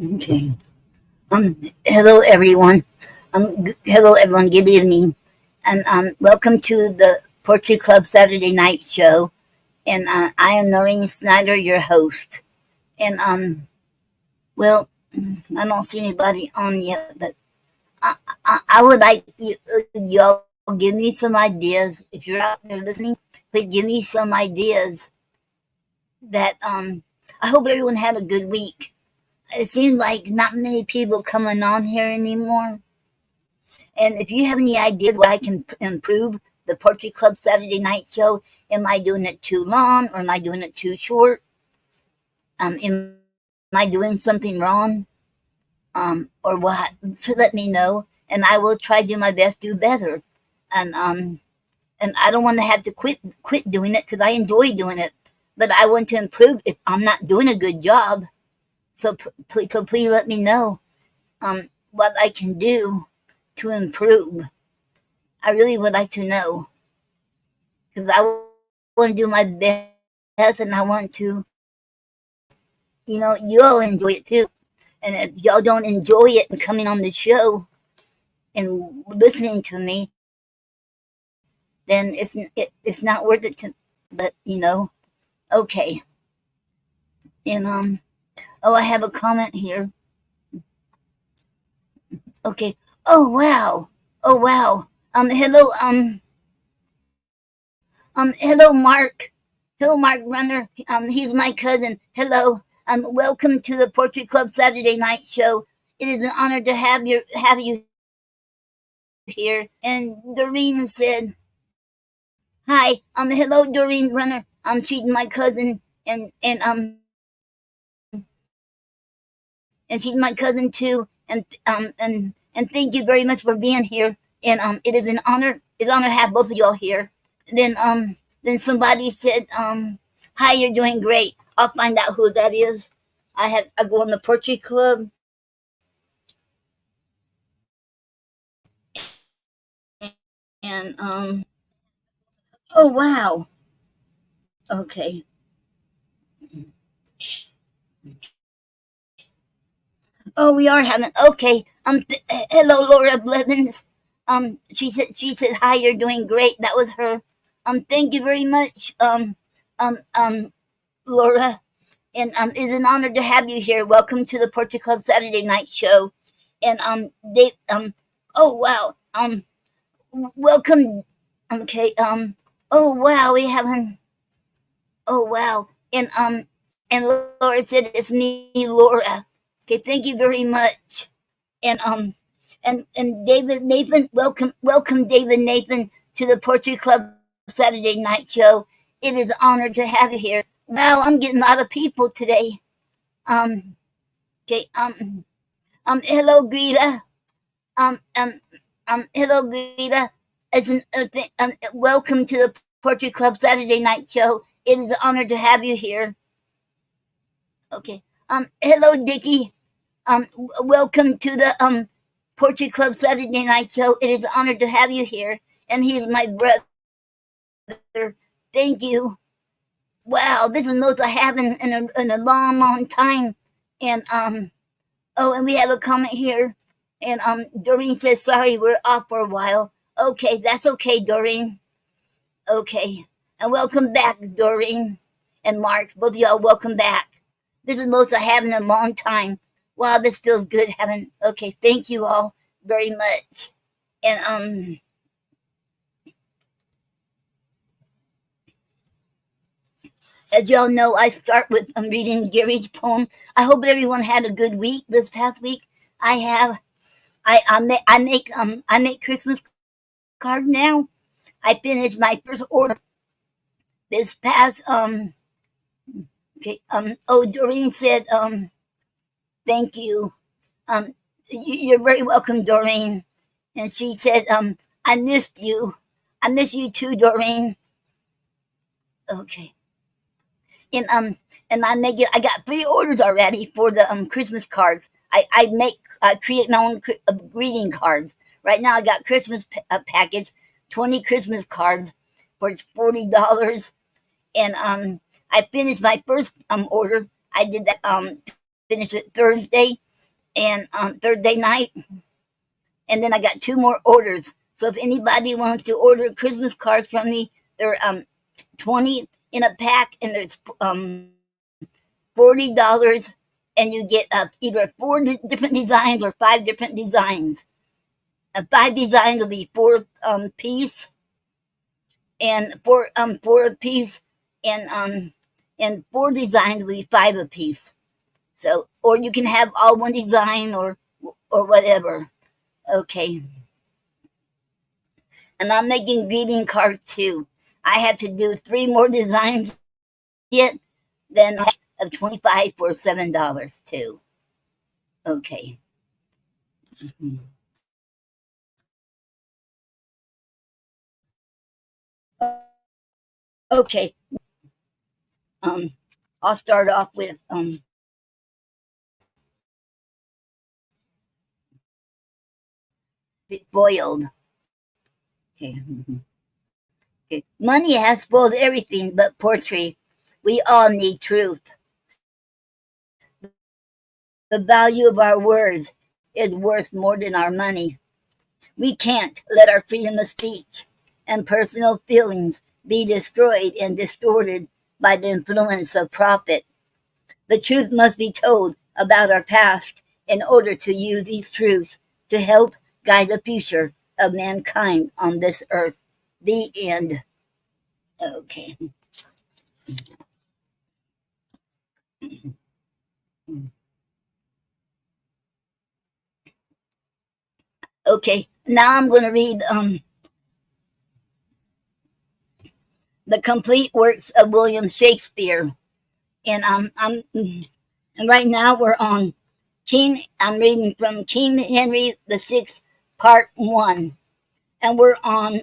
Okay. Hello everyone. Hello everyone. Good evening, and welcome to the Poetry Club Saturday Night Show. And I am Noreen Snyder, your host. And well, I don't see anybody on yet, but I would like y'all give me some ideas. If you're out there listening, please give me some ideas. That I hope everyone had a good week. It seems like not many people coming on here anymore. And if you have any ideas what I can improve the Poetry Club Saturday Night Show, am I doing it too long or am I doing it too short? Am I doing something wrong? Or what? So let me know, and I will try to do my best to do better. And and I don't want to have to quit doing it because I enjoy doing it, but I want to improve if I'm not doing a good job. So please let me know what I can do to improve. I really would like to know because I want to do my best and I want to, you all enjoy it too. And if y'all don't enjoy it and coming on the show and listening to me, then it's not worth it to. But okay. And oh, I have a comment here. Okay. Oh wow. Oh wow. Hello. Hello, Mark. Hello, Mark Runner. He's my cousin. Hello. Welcome to the Poetry Club Saturday Night Show. It is an honor to have you here. And Doreen said, "Hi. Hello, Doreen Runner. She's my cousin, and she's my cousin too. And thank you very much for being here. And it is an honor. It's an honor to have both of y'all here." Then somebody said, "Hi, you're doing great." I'll find out who that is. I go on the Poetry Club, and oh wow, okay. Oh, we are having okay. Hello, Laura Blevins. She said hi. You're doing great. That was her. Thank you very much. Um, um, Laura, and it's an honor to have you here. Welcome to the Poetry Club Saturday Night Show, and they oh wow welcome. Okay. Oh wow, we haven't. Oh wow, and Laura said it's me, Laura. Okay, thank you very much. And and David Nathan, welcome David Nathan to the Poetry Club Saturday Night Show. It is an honor to have you here. Wow, I'm getting a lot of people today. Um, okay. Hello, Greta. Um, um, hello, Greta. Welcome to the Poetry Club Saturday Night Show. It is an honor to have you here. Okay. Hello, Dickie. Welcome to the Poetry Club Saturday Night Show. It is an honor to have you here, and he's my brother. Thank you. Wow, this is the most I have in a long, long time. And oh, and we have a comment here, and Doreen says, "Sorry, we're off for a while." Okay, that's okay, Doreen. Okay, and welcome back, Doreen and Mark. Both of y'all, welcome back. This is the most I have in a long time. Wow, this feels good having. Okay, thank you all very much. And as y'all know, I start with reading Gary's poem. I hope everyone had a good week this past week. I have. I make Christmas card now. I finished my first order this past okay oh, Doreen said thank you. You're very welcome, Doreen. And she said I missed you. I miss you too, Doreen. Okay. And I make it. I got 3 orders already for the Christmas cards. I create my own greeting cards. Right now I got Christmas package, 20 Christmas cards for $40. And I finished my first order. I did that finished it Thursday, and on Thursday night, and then I got two more orders. So if anybody wants to order Christmas cards from me, they're 20 in a pack, and there's $40, and you get either four different designs or five different designs. Five designs will be four piece, and four a piece, and four designs will be five a piece. So, or you can have all one design or whatever. Okay. And I'm making greeting cards too. I had to do three more designs yet. Then I have 25 for $7 too. Okay. Okay. Um, I'll start off with boiled. Okay. Okay. Money has spoiled everything but poetry. We all need truth. The value of our words is worth more than our money. We can't let our freedom of speech and personal feelings be destroyed and distorted by the influence of profit. The truth must be told about our past in order to use these truths to help guide the future of mankind on this earth. The end. Okay. Okay. Now I'm going to read the complete works of William Shakespeare, and and right now we're on King. I'm reading from King Henry VI, Part One, and we're on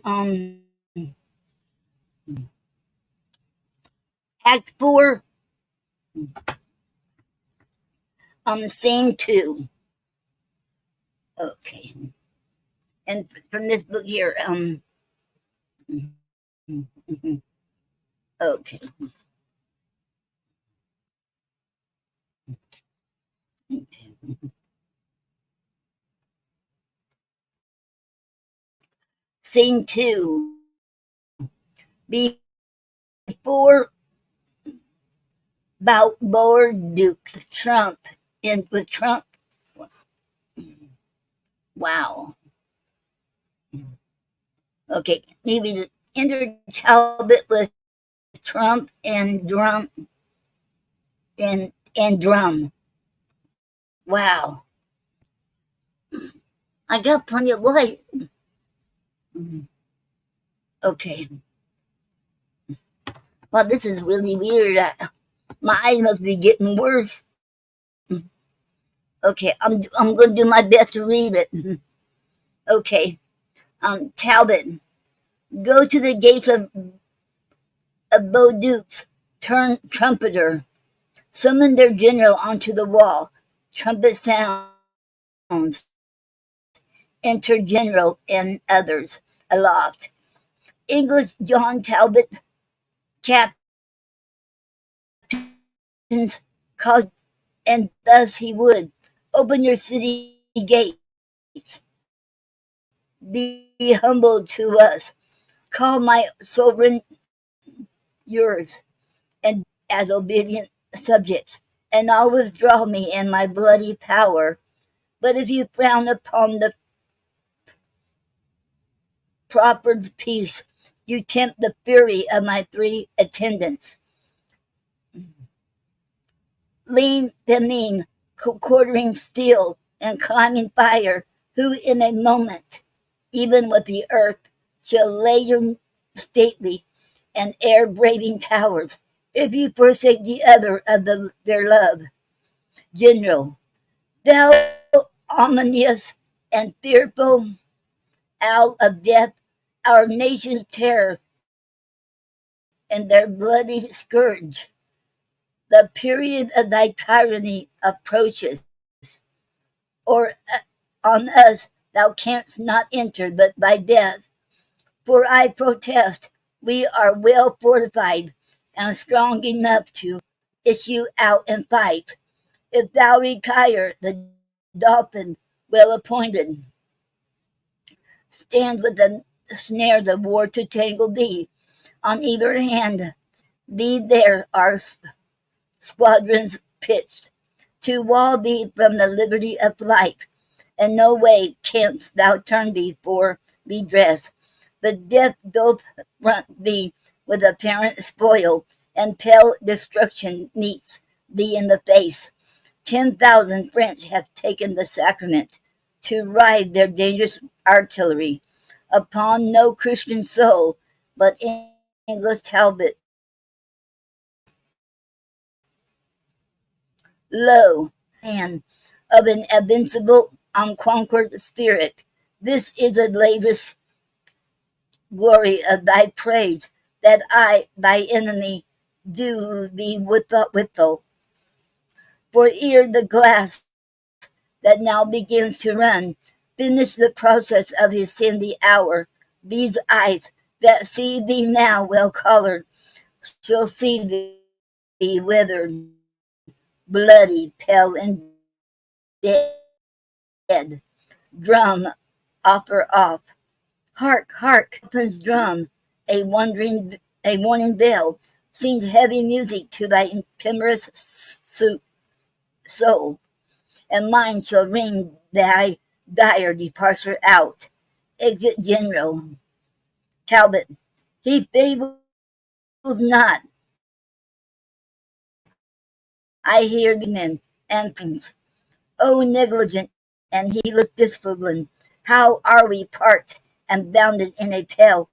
Act Four, Scene Two. Okay, and from this book here, okay, Scene Two. Before Balboa Dukes Trump, and with Trump, wow. Okay, maybe the enter Talbot with Trump and drum. Wow, I got plenty of light. Okay, well, this is really weird. My eyes must be getting worse. Okay, I'm going to do my best to read it. Okay, Talbot, go to the gates of Bowdukes, turn trumpeter, summon their general onto the wall. Trumpet sounds, enter general and others aloft. English John Talbot, captains, called, and thus he would open your city gates. Be humble to us. Call my sovereign yours, and as obedient subjects, and I'll withdraw me and my bloody power. But if you frown upon the proffered peace, you tempt the fury of my three attendants. Lean the mean, quartering steel and climbing fire, who in a moment, even with the earth, shall lay your stately and air braving towers, if you forsake the other of their love. General, thou ominous and fearful owl of death, our nation's terror and their bloody scourge. The period of thy tyranny approaches, or on us thou canst not enter but by death. For I protest, we are well fortified and strong enough to issue out and fight. If thou retire, the dolphin, well appointed, stand with the snares of war to tangle thee. On either hand, thee there are squadrons pitched to wall thee from the liberty of flight, and no way canst thou turn thee for redress. But death doth front thee with apparent spoil, and pale destruction meets thee in the face. 10,000 French have taken the sacrament to ride their dangerous artillery upon no Christian soul, but English Talbot. Lo, hand of an invincible, unconquered spirit, this is the latest glory of thy praise, that I, thy enemy, do thee withal. For ere the glass that now begins to run finish the process of his sandy hour, these eyes that see thee now well colored shall see thee withered, bloody, pale, and dead. Drum, opera off. Hark, hark, opens drum, a warning bell, sings heavy music to thy timorous soul, and mine shall ring thy dire departure out. Exit General Talbot. He fables not. I hear the men and things. O negligent and heedless discipline, how are we part and bounded in a pale,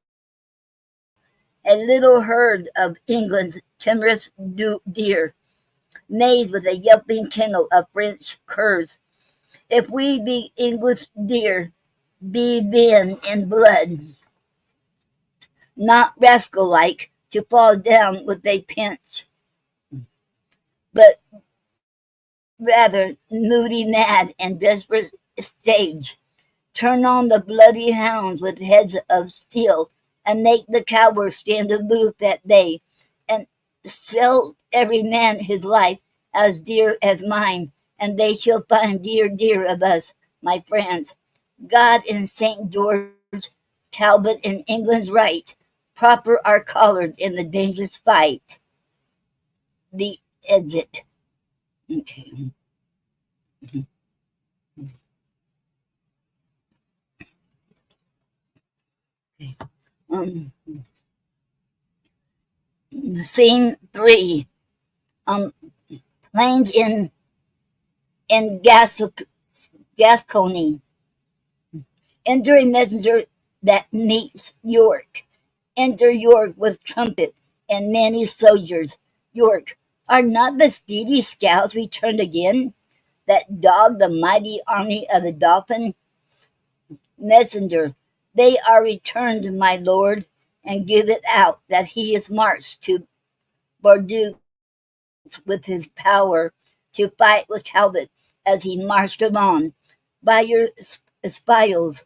a little herd of England's timorous deer, mazed with a yelping kennel of French curs. If we be English deer, be then in blood, not rascal like to fall down with a pinch, but rather moody, mad, and desperate stage. Turn on the bloody hounds with heads of steel, and make the cowards stand aloof that day, and sell every man his life as dear as mine, and they shall find dear, dear of us, my friends. God and St. George, Talbot and England's right, proper are collared in the dangerous fight. The exit. Okay. Um, Scene three. Um, Planes in Gascony. Enter a messenger that meets York. Enter York with trumpet and many soldiers. York, are not the speedy scouts returned again, that dogged the mighty army of the Dauphin? Messenger, they are returned, my lord, and give it out that he is marched to Bordeaux with his power to fight with Talbot as he marched along. By your espials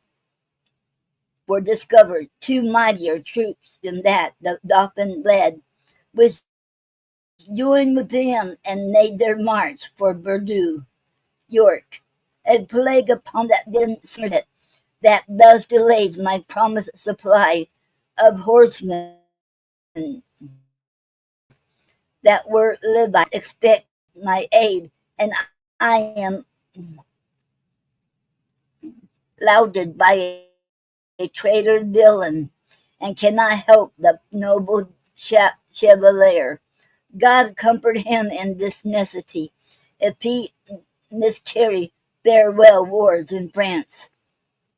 were discovered two mightier troops than that the Dauphin led, which joined with them and made their march for Bordeaux. York, a plague upon that then Somerset, that thus delays my promised supply of horsemen that were Levites expect my aid, and I am lauded by a traitor villain, and cannot help the noble chevalier. God comfort him in this necessity, if he miscarry farewell wars in France.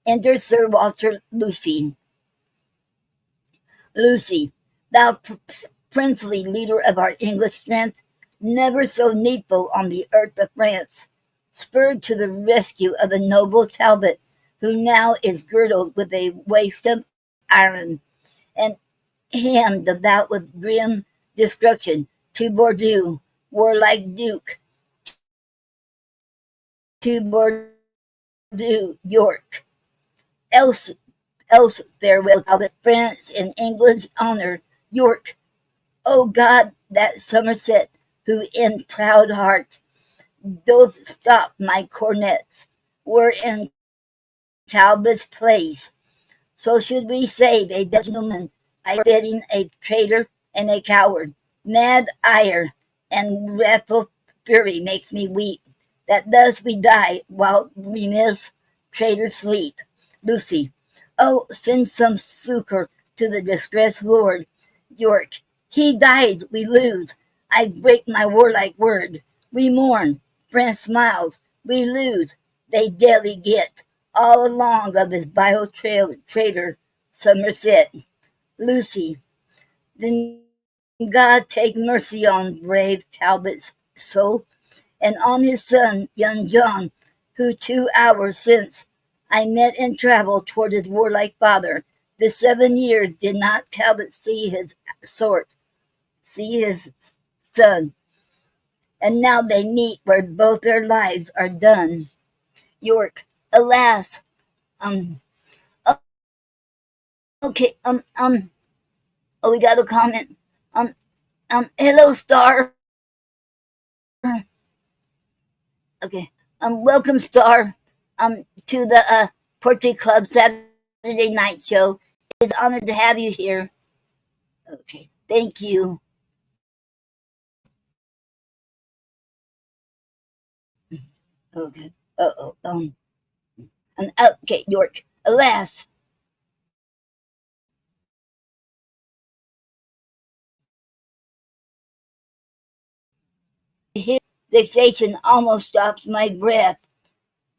Enter Sir Walter Lucy. Lucy, thou princely leader of our English strength, never so needful on the earth of France, spurred to the rescue of the noble Talbot, who now is girdled with a waist of iron, and hemmed about with grim destruction, to Bordeaux, warlike Duke, to Bordeaux, York. Else farewell, Talbot, France and England's honour, York. O God, that Somerset, who in proud heart doth stop my cornets, were in Talbot's place. So should we save a gentleman, I betting a traitor and a coward. Mad ire and wrathful fury makes me weep, that thus we die while remiss traitors sleep. Lucy. Oh, send some succor to the distressed lord. York. He dies, we lose. I break my warlike word. We mourn. France smiles. We lose. They daily get all along of his vile traitor, Somerset. Lucy. Then God take mercy on brave Talbot's soul, and on his son, young John, who 2 hours since I met in travel toward his warlike father. This 7 years did not Talbot see his sort, see his son, and now they meet where both their lives are done. York, alas, um, okay, oh, we got a comment. Um, hello, Star. Okay. Welcome, Star. To the Poetry Club Saturday Night Show. It's an honor to have you here. Okay. Thank you. Okay. Uh-oh. Okay, York. Alas, his vexation almost stops my breath.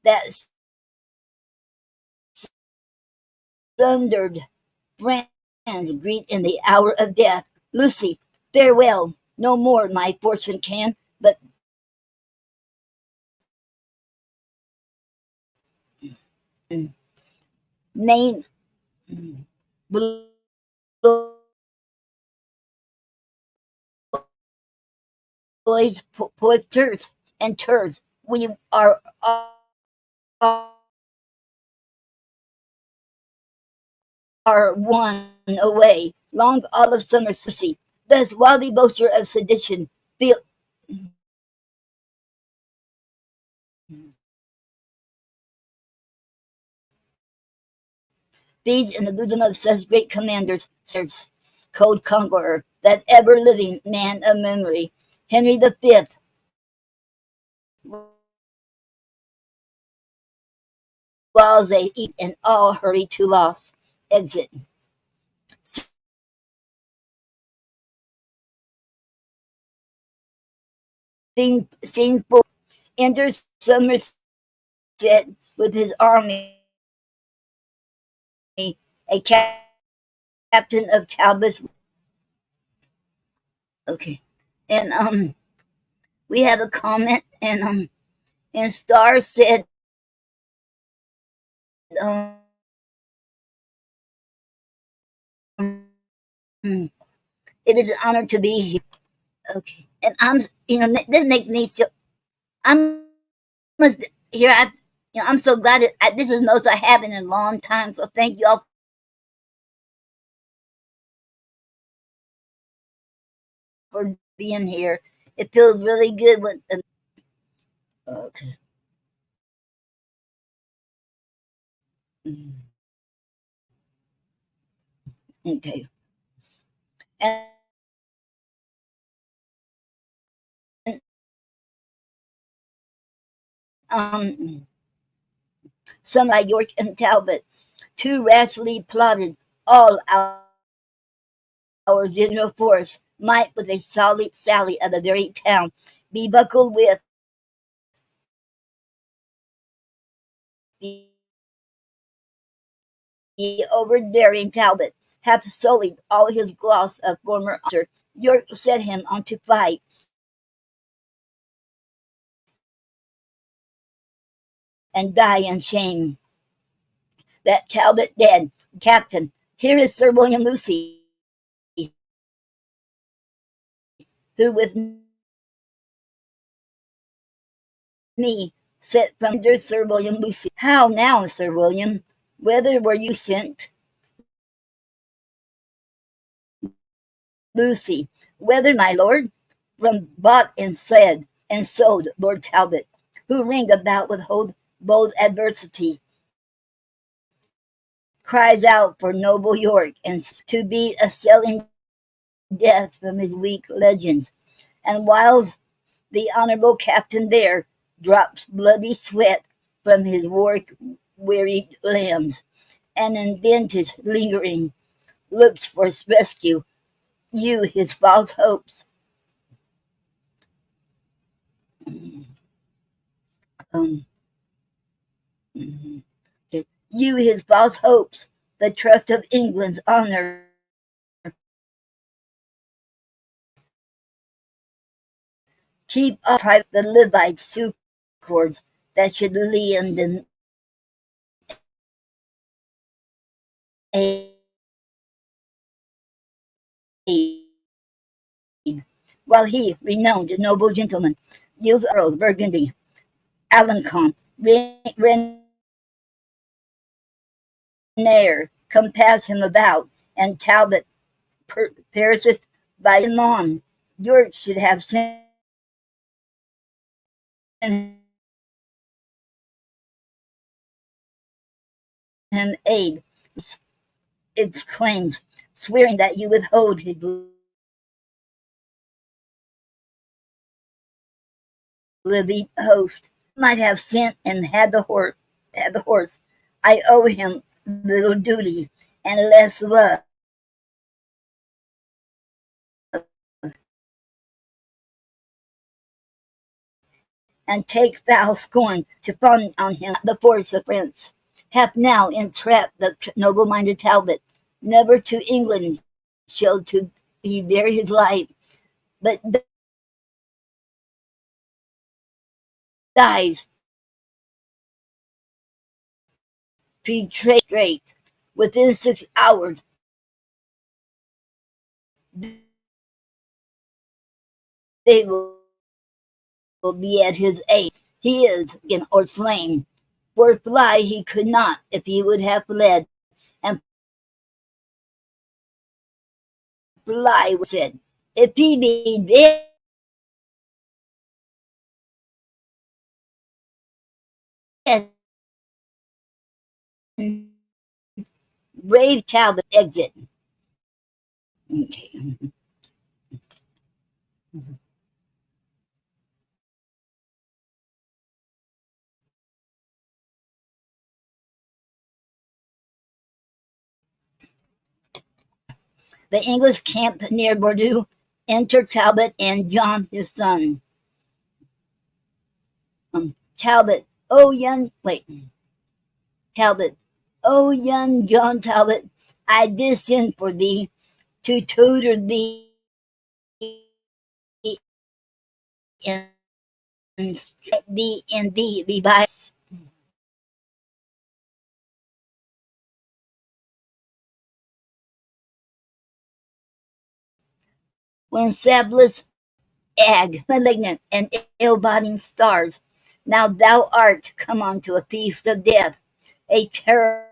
That sundered friends greet in the hour of death. Lucy, farewell. No more my fortune can, but name boys, poeters, and turds. We are one away. Long all of summer Susie. Thus wildly boaster of sedition feel, feeds in the bosom of such great commanders, Sir's cold conqueror, that ever living man of memory. Henry V, while they eat and all hurry to loss. Exit. Scene 4. Enters Somerset with his army, a captain of Talbot's. Okay. And we have a comment, and Star said, um it is an honor to be here. Okay. And this makes me so, I'm here. I'm so glad that this is notes I haven't in a long time. So thank you all for being here. It feels really good when. Okay. Mm, okay. And um, some like York and Talbot, too rashly plotted all our general force might, with a solid sally of the very town, be buckled with the overdaring Talbot, hath sullied all his gloss of former honor. York set him on to fight, and die in shame. That Talbot dead, Captain, here is Sir William Lucy, who with me set from under Sir William Lucy. How now, Sir William? Whither were you sent? Lucy. Whither, my lord? From bought and said, and so Lord Talbot, who ring about with bold adversity, cries out for noble York and to beat a selling death from his weak legions. And whiles the honorable captain there drops bloody sweat from his war-wearied limbs, and in vintage lingering looks for rescue, you his false hopes. Um, you his false hopes, the trust of England's honor, keep up the Levite succors that should lend an aid, while he, renowned noble gentleman, yields Earls Burgundy, Alencon, Renair, compass him about, and Talbot perisheth by Mon. York should have sent him aid. Its claims, swearing that you withhold his living host. Might have sent and had the horse. I owe him little duty and less love, and take thou scorn to fawn on him. The force of France hath now entrapped the noble-minded Talbot. Never to England shall to he bear his life, but dies betrayed straight. Within 6 hours they will be at his aid. He is again or slain. For fly he could not if he would have fled, and fly said, if he be dead, brave Talbot exit. Okay. The English camp near Bordeaux. Enter Talbot and John his son. Talbot, oh young, wait, Talbot, oh young John Talbot, I did send for thee to tutor thee and thee be by. When sabless ag, malignant and ill-boding stars, now thou art come unto a feast of death, a terrible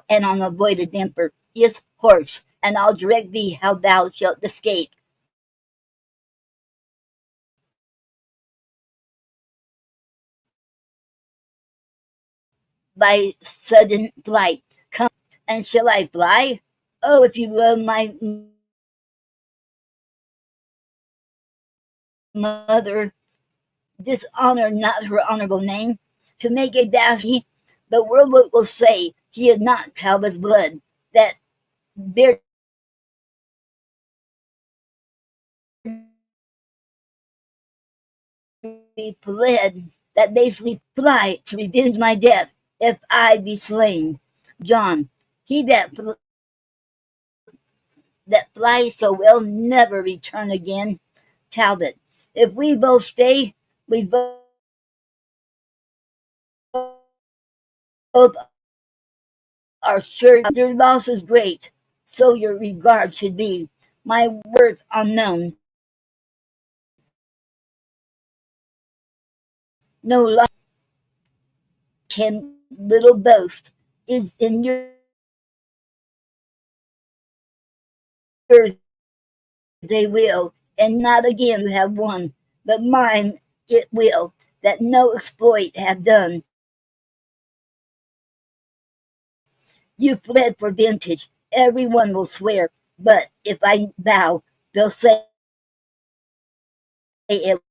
and unavoided emperor. Yes, horse, and I'll direct thee how thou shalt escape. By sudden flight. Come, and shall I fly? Oh, if you love my mother, dishonor not her honorable name. To make a dash, the world will say he is not Talbot's blood, that bear fled, that basely fly to revenge my death, if I be slain. John, he that flies so well never return again. Talbot, if we both stay, we both are sure your loss is great, so your regard should be. My worth unknown, no loss can little boast, is in your they will, and not again you have won, but mine it will, that no exploit have done. You fled for vintage, every one will swear, but if I bow, they'll say it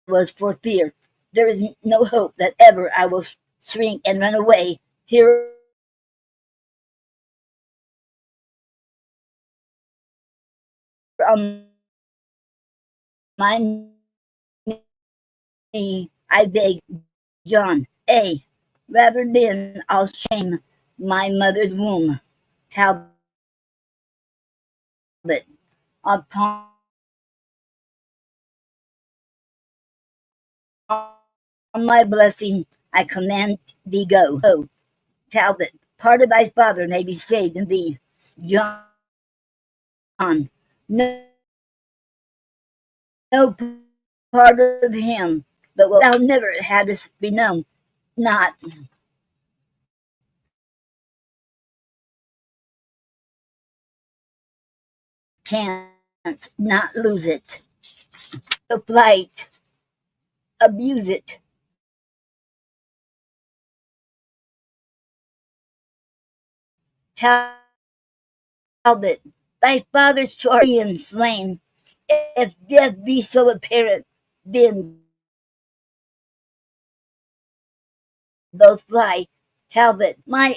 was for fear. There is no hope that ever I will shrink and run away. Here on my knee, I beg, John, rather than I'll shame my mother's womb. Talbot, upon my blessing, I command thee go. Go, Talbot, part of thy father may be saved in thee. John, no, no part of him, but what thou never hadst be known, not chance, not lose it. The flight, abuse it. Talbot, thy father's charge and slain. If death be so apparent, then both fly. Talbot, my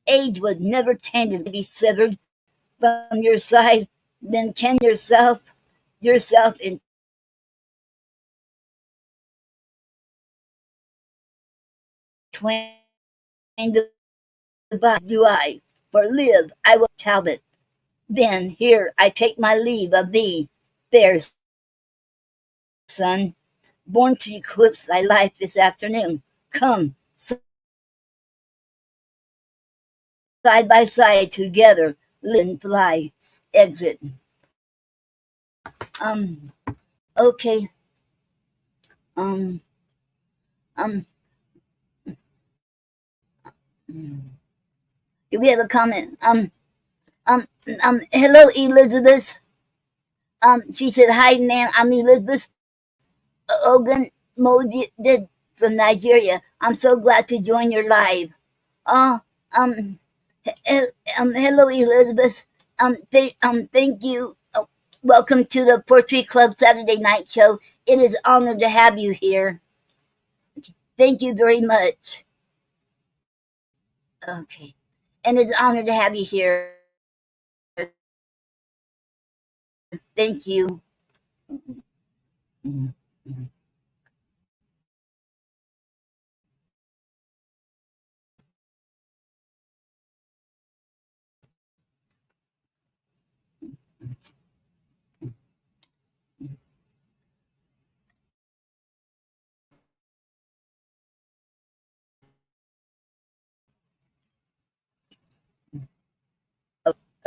age was never tended to be severed from your side, then can yourself in twain divide, do I, for live I will. Talbot, then here I take my leave of thee, fair son, born to eclipse thy life this afternoon. Come, side by side together, live and fly. Exit. Um, okay. Um, um, do we have a comment? Hello, Elizabeth. She said, hi, ma'am. I'm Elizabeth Ogun Modid from Nigeria. I'm so glad to join your live. Oh, um, hello, Elizabeth. Thank you. Welcome to the Poetry Club Saturday Night Show. It is an honor to have you here. Thank you very much. Okay. And it's an honor to have you here. Thank you.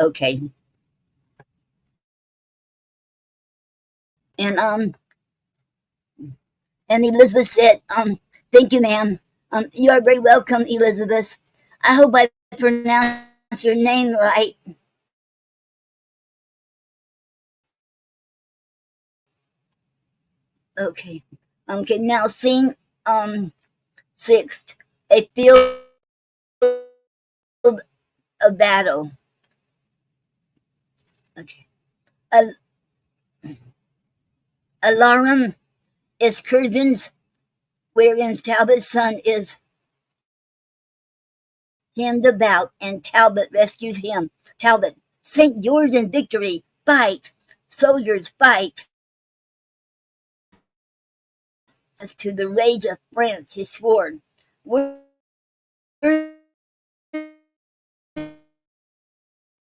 Okay. And Elizabeth said, thank you, ma'am. You are very welcome, Elizabeth. I hope I pronounced your name right. Okay. Okay, now scene sixth. A field of battle. Okay. A Alarum excursions wherein Talbot's son is hemmed about and Talbot rescues him. Talbot, St. George in victory, fight, soldiers fight. As to the rage of France his sword. Where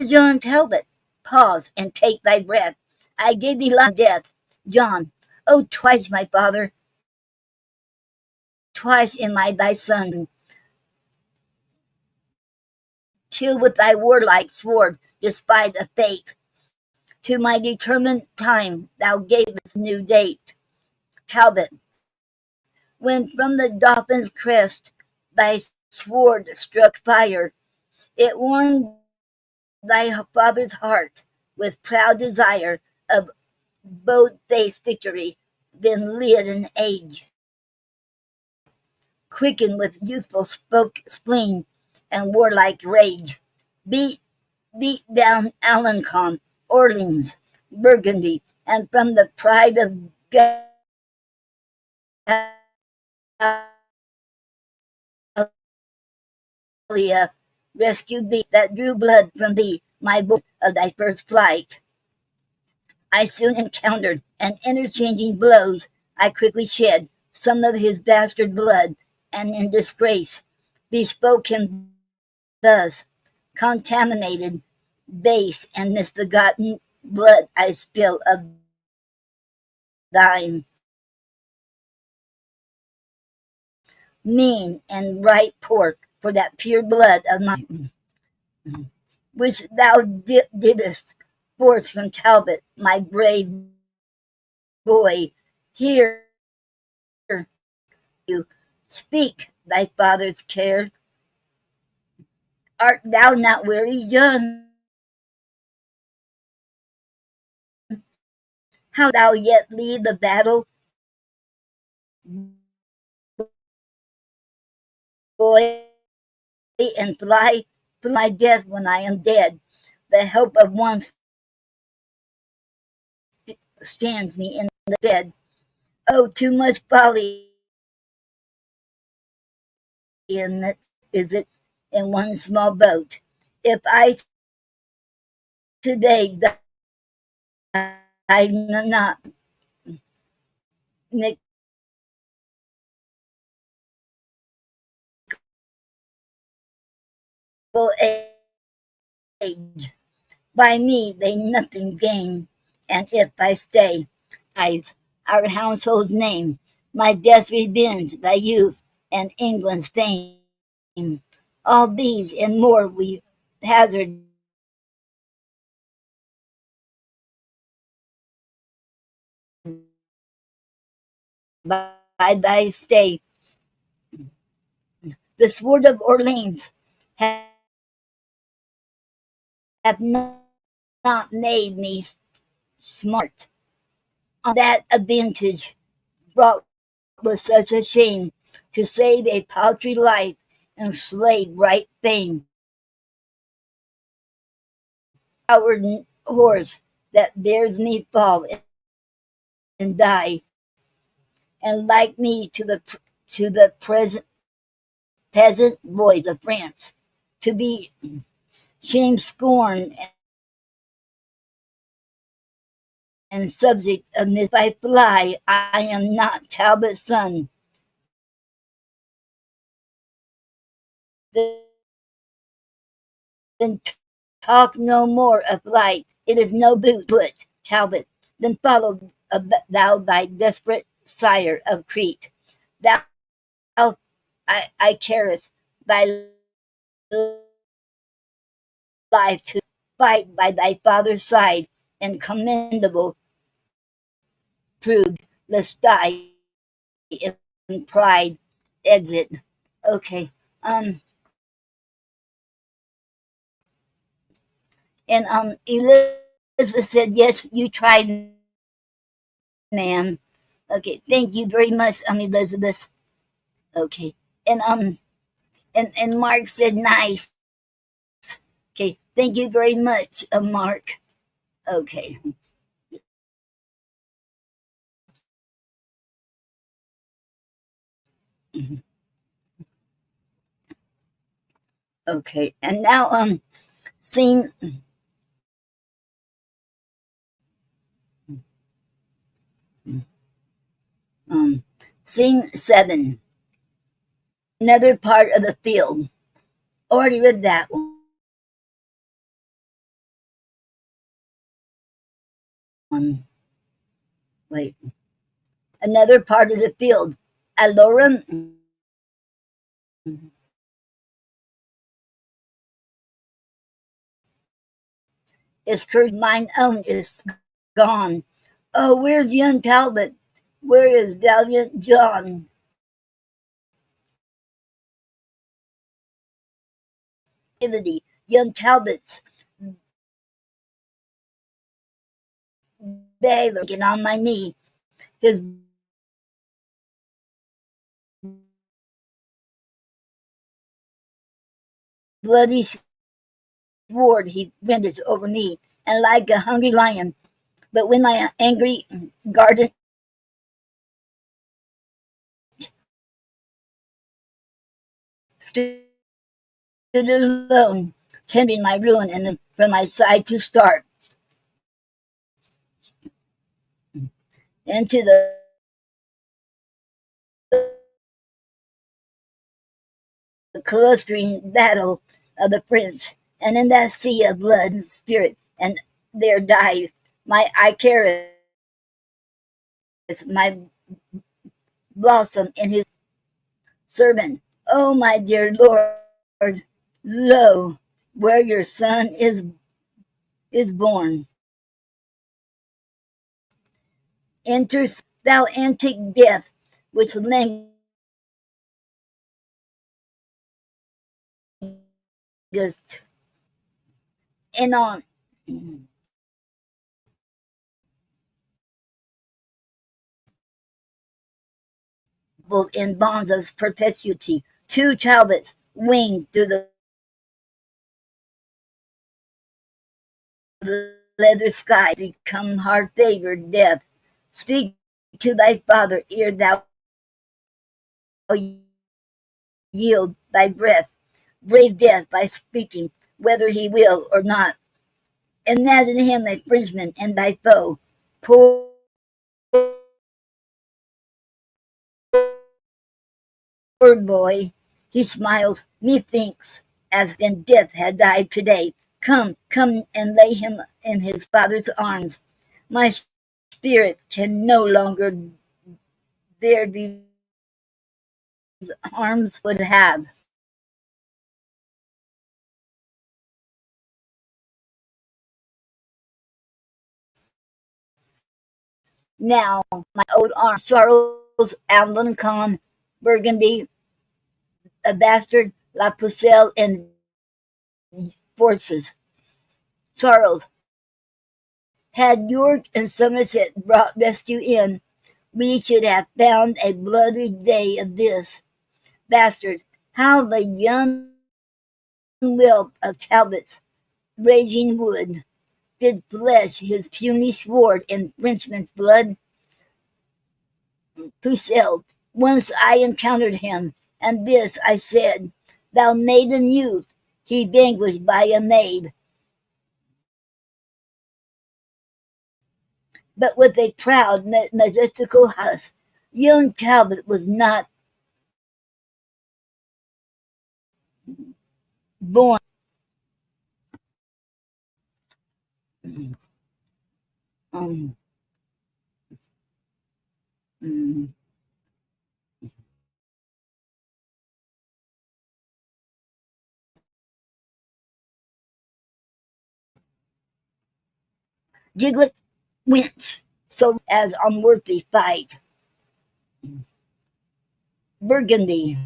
John Talbot, pause and take thy breath. I gave thee life and death. John, oh twice my father, twice am I thy son, till with thy warlike sword, despite of fate, to my determined time thou gavest new date. Talbot, when from the dolphin's crest thy sword struck fire, it warmed thy father's heart with proud desire of bold-faced victory, then lit an age, quickened with youthful spleen and warlike rage. Beat, beat down Alencon, Orleans, Burgundy, and from the pride of Gallia rescued thee, that drew blood from thee, my boy, of thy first flight. I soon encountered, and interchanging blows, I quickly shed some of his bastard blood, and in disgrace bespoke him thus, contaminated, base, and misbegotten blood I spill of thine, mean and right poor for that pure blood of mine, which thou didst force from Talbot, my brave boy. Here you speak thy father's care. Art thou not weary, young? How thou yet lead the battle, boy, and fly my death when I am dead? The help of one stands me in the bed. Oh, too much folly in it, is it, in one small boat. If I today die not, nickel age, by me they nothing gain, and if I stay, eyes, our household's name, my death revenge, thy youth, and England's fame. All these and more we hazard by thy stay. The sword of Orleans hath not made me smart. On that advantage brought with such a shame to save a paltry life and slay right fame. Coward horse that dares me fall and die, and like me to the present peasant boys of France, to be shame, scorn, and subject of mis. If I fly, I am not Talbot's son. Then talk no more of flight. It is no boot, Talbot. Then follow thou thy desperate sire of Crete. Thou, I carest thy life to fight by thy father's side, and commendable proved, lest die in pride. Exit. Okay. And Elizabeth said, "Yes, you tried, ma'am." Okay, thank you very much, Elizabeth. Okay, and and Mark said, "Nice." Okay, thank you very much, Mark. Okay, okay, and now scene um scene 7. Another part of the field. Already read that one. Wait, another part of the field. Alorum is cursed, mine own is gone. Oh, where's young Talbot? Where is valiant John? Young Talbot's Baylor get on my knee. His bloody sword he bendeth over me, and like a hungry lion. But when my angry guardian stood alone, tending my ruin, and then from my side to start into the clustering battle of the prince, and in that sea of blood and spirit, and there died my Icarus, my blossom in his servant. Oh, my dear Lord, lo, where your son is born. Enter thou antique death, which lingerest and on in bonds of perpetuity. Two Talbots winged through the leather sky, become hard favored death. Speak to thy father ere thou yield thy breath. Brave death by speaking, whether he will or not. Imagine him thy Frenchman and thy foe. Poor boy, he smiles, methinks, as when death had died today. Come, come and lay him in his father's arms. My spirit can no longer bear these arms would have. Now, my old arm, Charles Alencon, Burgundy, a bastard, La Pucelle, and forces. Charles, had York and Somerset brought rescue in, we should have found a bloody day of this. Bastard, how the young whelp of Talbot's raging wood did flesh his puny sword in Frenchman's blood. Pucelle, once I encountered him, and this I said, thou maiden youth, he vanquished by a maid. But with a proud, majestical husk, young Talbot was not born. Um, um, Giglet went so as unworthy fight. Burgundy,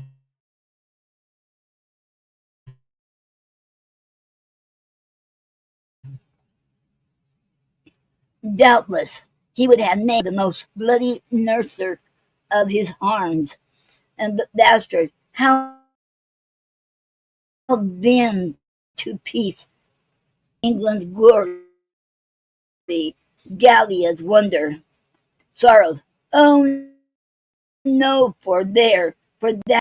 doubtless, he would have named the most bloody nurser of his harms, and the bastard, how then to peace England's glory, Gallia's wonder, sorrows. Oh no, for that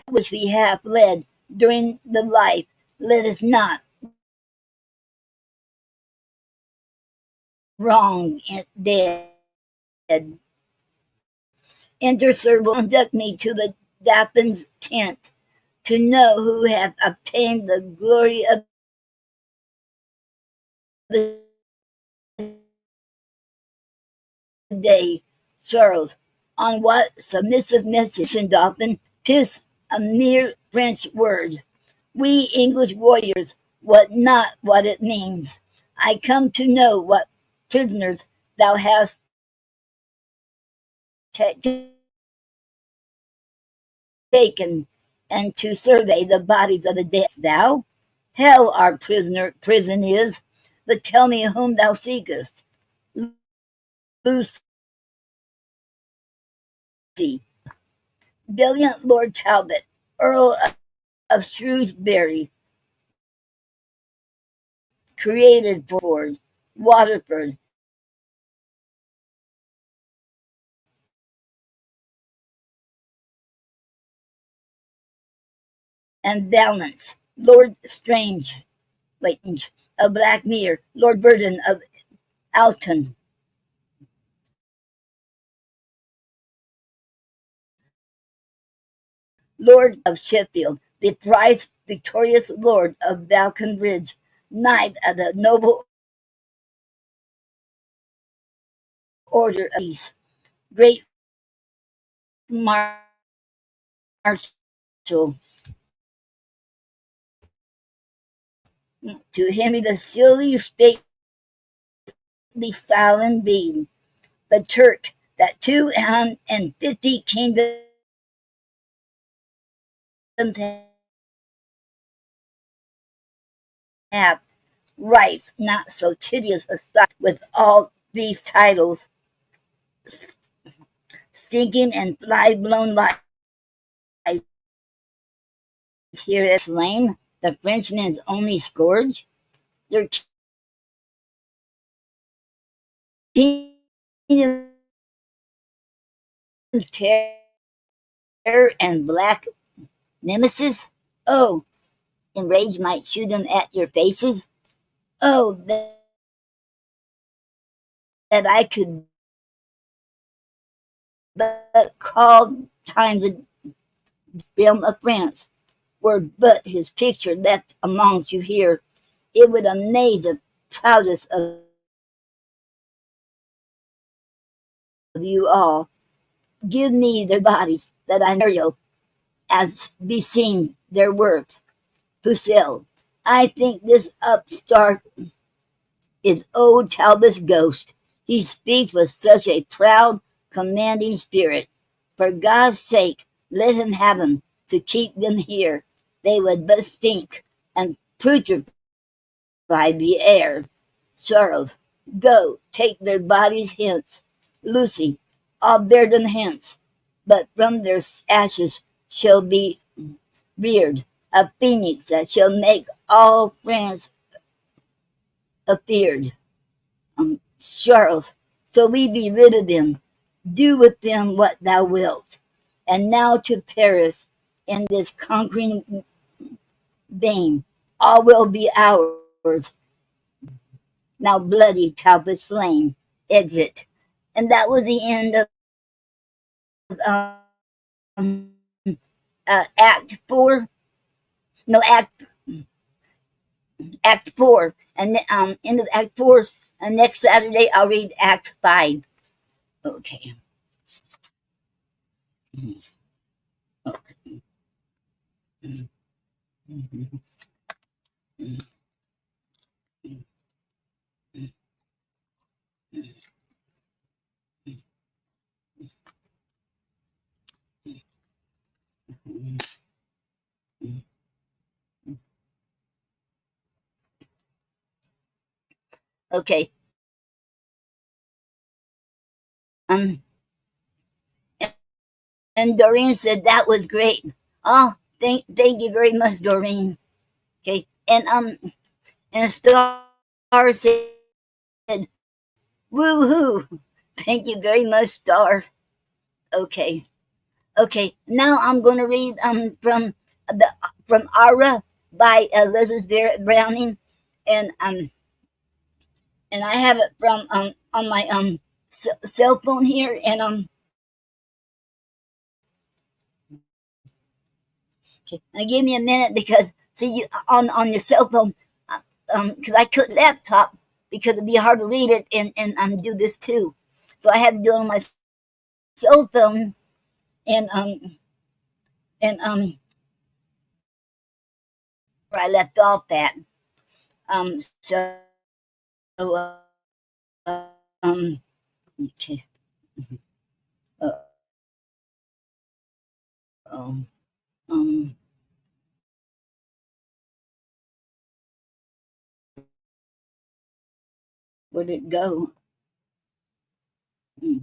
which we have led during the life, let us not wrong and dead. Enter Sir will conduct me to the Dauphin's tent, to know who hath obtained the glory of the day. Charles, on what submissive message, Dauphin? 'Tis a mere French word. We English warriors what not what it means. I come to know what prisoners thou hast taken and to survey the bodies of the dead. Thou? Hell our prison is, but tell me whom thou seekest. Lucy, Brilliant Lord Talbot, Earl of Shrewsbury, created for Waterford, and Valence, Lord Strange, wait, of Blackmere, Lord Burden of Alton, Lord of Sheffield, the thrice victorious Lord of Falconbridge, Knight of the Noble Order of Peace, Great Marshal, to Henry the silly, stately, silent being, the Turk, that 250 kingdoms have rights not so tedious aside with all these titles, stinking and fly blown lies here at slain, the Frenchman's only scourge, their kingdom's terror and black nemesis. Oh, enraged might shoot them at your faces. Oh, that I could but call times a realm of France, were but his picture left amongst you here, it would amaze the proudest of you all. Give me their bodies, that I burial as beseems their worth. Pucelle, I think this upstart is old Talbot's ghost. He speaks with such a proud, commanding spirit. For God's sake, let him have them to keep them here. They would but stink and putrefy the air. Charles, go, take their bodies hence. Lucy, I'll bear them hence. But from their ashes shall be reared a phoenix that shall make all France afeard. Charles, so we be rid of them. Do with them what thou wilt. And now to Paris, in this conquering vein, all will be ours. Now bloody Talbot slain. Exit. And that was the end of um, Act 4. No, Act 4. And end of Act 4. And next Saturday, I'll read Act 5. Okay. Okay. Um, and Doreen said that was great. Oh, thank you very much, Doreen. Okay. And Star said, woohoo. Thank you very much, Star. Okay. Okay. Now I'm gonna read the from Ara by Elizabeth Browning, and and I have it from on my cell phone here, and okay. Now give me a minute because see you on your cell phone, because I couldn't laptop because it'd be hard to read it and do this too, so I had to do it on my cell phone, and and where I left off at so uh, um okay. Um, um, where'd it go? Mm,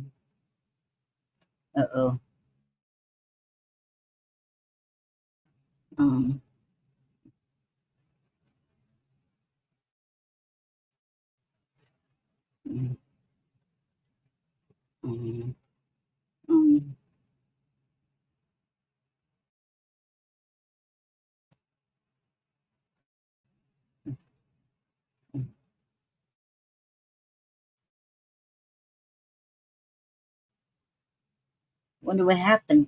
uh-oh. Um, mm, um, um, wonder what happened.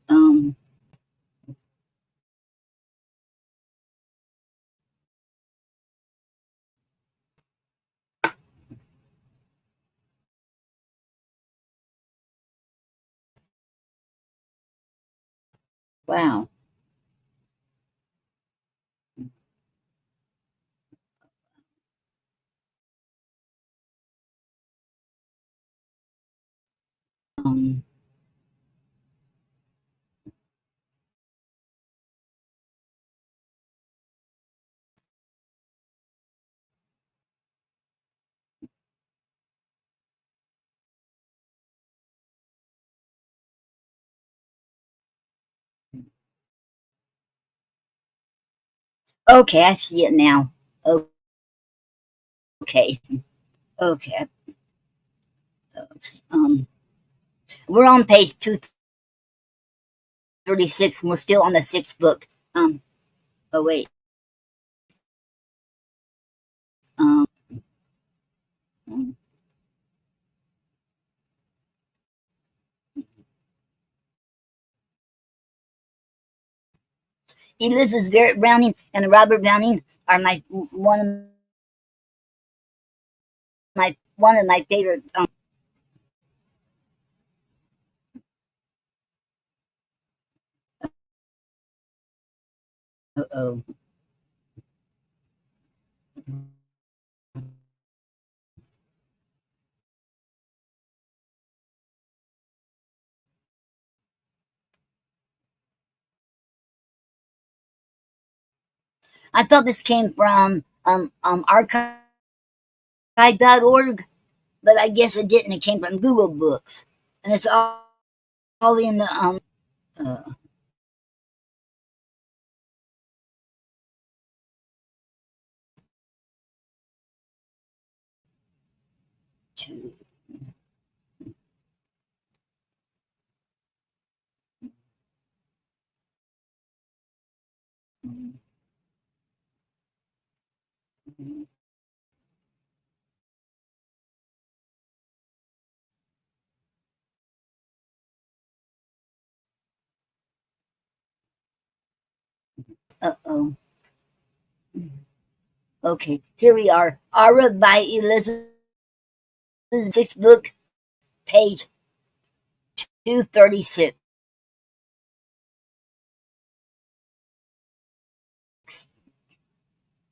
Um, wow. Um, okay, I see it now. Okay, okay. Um, we're on page 236, and we're still on the sixth book. Oh wait. Um, Elizabeth Garrett Browning and Robert Browning are my one of my favorite. Oh, I thought this came from archive.org, but I guess it didn't. It came from Google Books, and it's all in the uh, two, oh. Okay, here we are. Aura by Elizabeth, sixth book, page 236.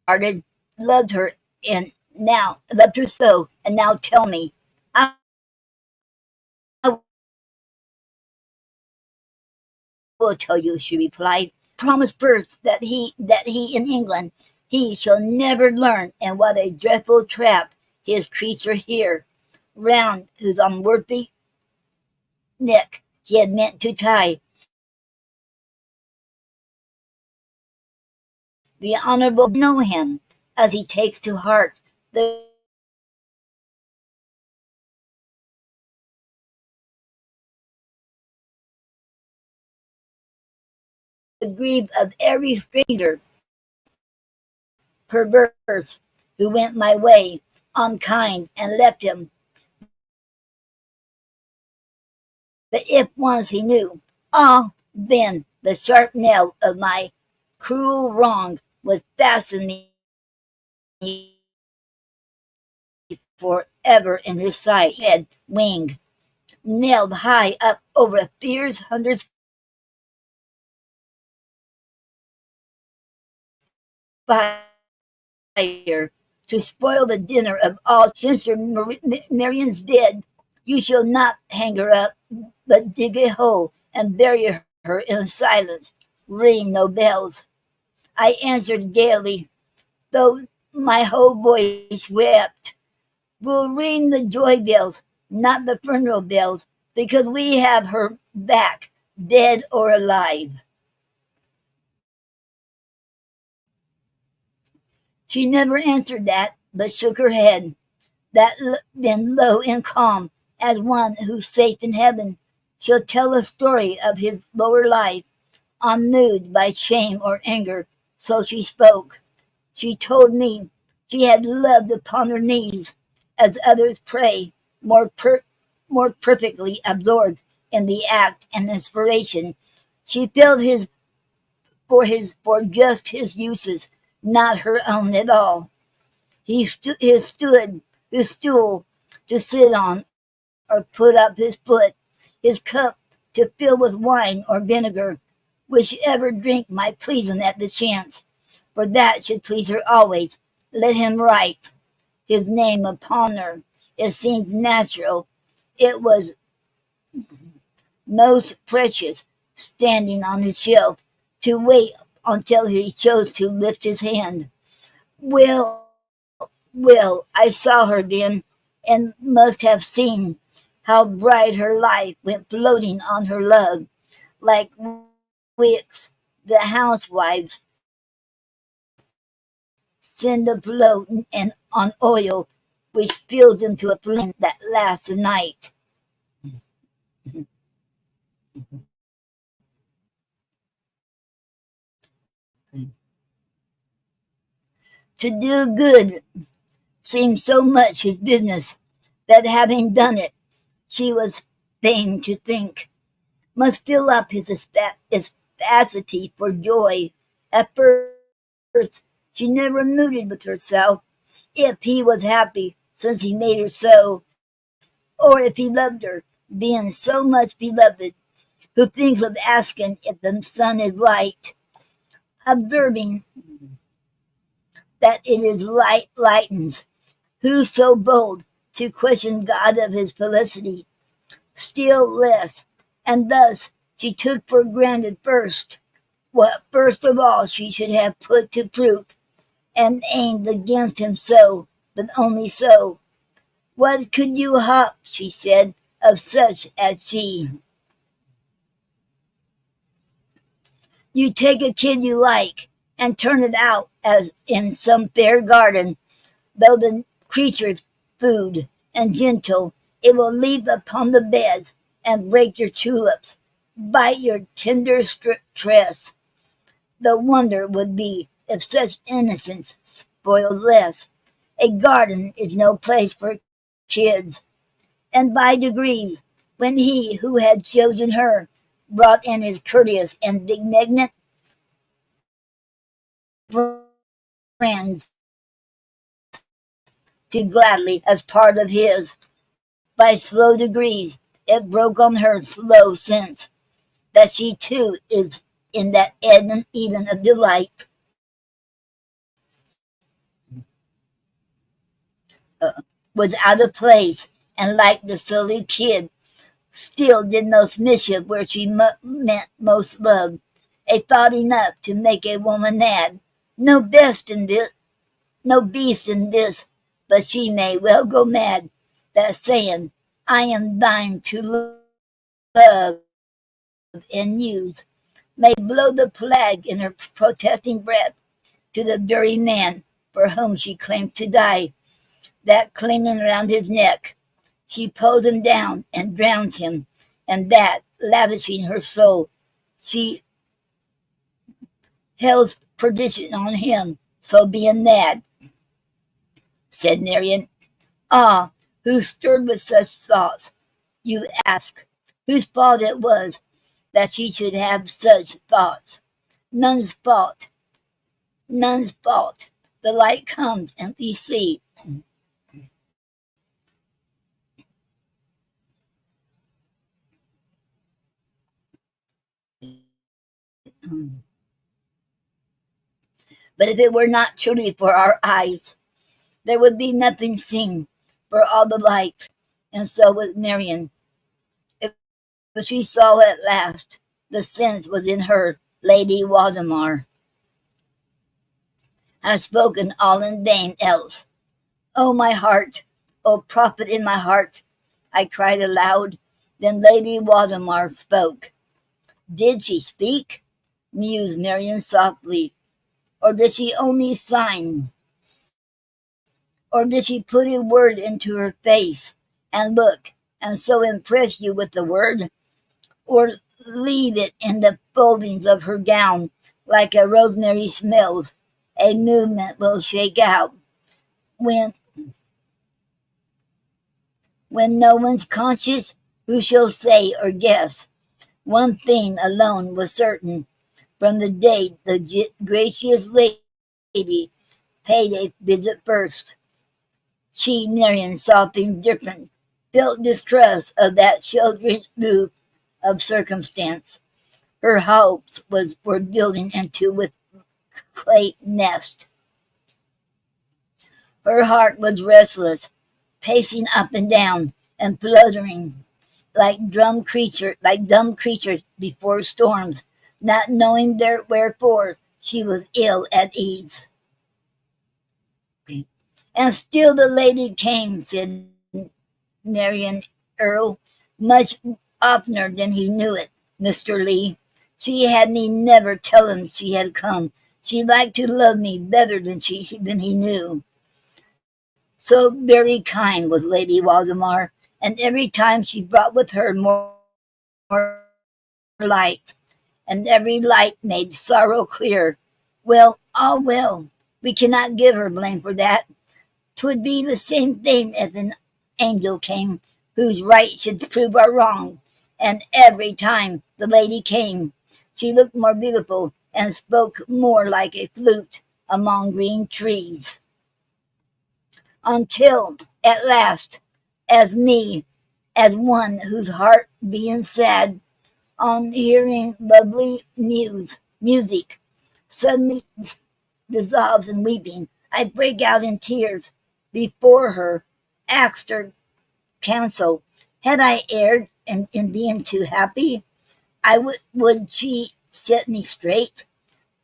Started, loved her, and now loved her so, and now tell me. I will tell you, she replied. Promise first that he in England he shall never learn, and what a dreadful trap his creature here, round whose unworthy neck he had meant to tie. The honorable know him, as he takes to heart the grief of every stranger, perverse, who went my way, unkind, and left him. But if once he knew, ah, then the sharp nail of my cruel wrong would fasten me forever in his sight. Head, wing, nailed high up over fear's hundred fire, to spoil the dinner of all. Since your Marian's dead, you shall not hang her up, but dig a hole and bury her in silence. Ring no bells. I answered gaily, though my whole voice wept. We'll ring the joy bells, not the funeral bells, because we have her back, dead or alive. She never answered that, but shook her head, then low and calm, as one who's safe in heaven. She'll tell a story of his lower life, unmoved by shame or anger. So she spoke. She told me she had loved upon her knees, as others pray, more perfectly absorbed in the act and inspiration. She felt for just his uses, not her own at all. His stool to sit on or put up his foot, his cup to fill with wine or vinegar, whichever drink might please him at the chance, for that should please her always. Let him write his name upon her. It seems natural. It was most precious, standing on his shelf, to wait until he chose to lift his hand. Well, I saw her then, and must have seen how bright her life went floating on her love, like wicks the housewives send afloat and on oil, which fills into a flame that lasts a night. To do good seemed so much his business that having done it, she was fain to think, must fill up his capacity for joy. At first, she never mooted with herself if he was happy, since he made her so, or if he loved her, being so much beloved, who thinks of asking if the sun is light, observing that it is light lightens. Who so bold to question God of his felicity? Still less, and thus she took for granted first what first of all she should have put to proof, and aimed against him so, but only so. What could you hope, she said, of such as she? You take a kid you like, and turn it out as in some fair garden, though the creature's food and gentle, it will leap upon the beds and break your tulips, bite your tender tress. The wonder would be if such innocence spoiled less. A garden is no place for kids. And by degrees, when he who had chosen her brought in his courteous and benignant friends to gladly as part of his, by slow degrees it broke on her slow sense that she too is in that Eden of delight, was out of place, and like the silly kid, still did most mischief where she meant most love. A thought enough to make a woman mad. No best in this, no beast in this, but she may well go mad. That saying, I am thine to love and use, may blow the plague in her protesting breath to the very man for whom she claims to die, that clinging round his neck, she pulls him down and drowns him, and that, lavishing her soul, she hells perdition on him. So being mad, said Marian. Ah, who stirred with such thoughts? You ask, whose fault it was that she should have such thoughts? None's fault, none's fault. The light comes and we see. But if it were not truly for our eyes, there would be nothing seen for all the light. And so with Marian, if for she saw at last the sense was in her. Lady Waldemar had spoken all in vain else. "Oh, my heart! Oh, prophet in my heart!" I cried aloud. Then Lady Waldemar spoke. "Did she speak?" mused Marian softly. "Or did she only sign? Or did she put a word into her face and look, and so impress you with the word? Or leave it in the foldings of her gown, like a rosemary smells? A movement will shake out when no one's conscious. Who shall say or guess? One thing alone was certain. From the day the gracious lady paid a visit first, she, Marian, saw things different, felt distrust of that sheltering roof of circumstance. Her hopes were building into with clay nest. Her heart was restless, pacing up and down and fluttering like dumb creatures before storms, not knowing wherefore she was ill at ease. And still the lady came, said Marian Earl, much oftener than he knew it, Mr. Lee. She had me never tell him she had come. She liked to love me better than he knew. So very kind was Lady Waldemar, and every time she brought with her more light, and every light made sorrow clear. Well, all well, we cannot give her blame for that. 'Twould be the same thing if an angel came, whose right should prove our wrong. And every time the lady came, she looked more beautiful and spoke more like a flute among green trees. Until, at last, as one whose heart being sad, on hearing lovely music, suddenly dissolves in weeping, I break out in tears before her, asked her counsel. Had I erred in being too happy? Would she set me straight?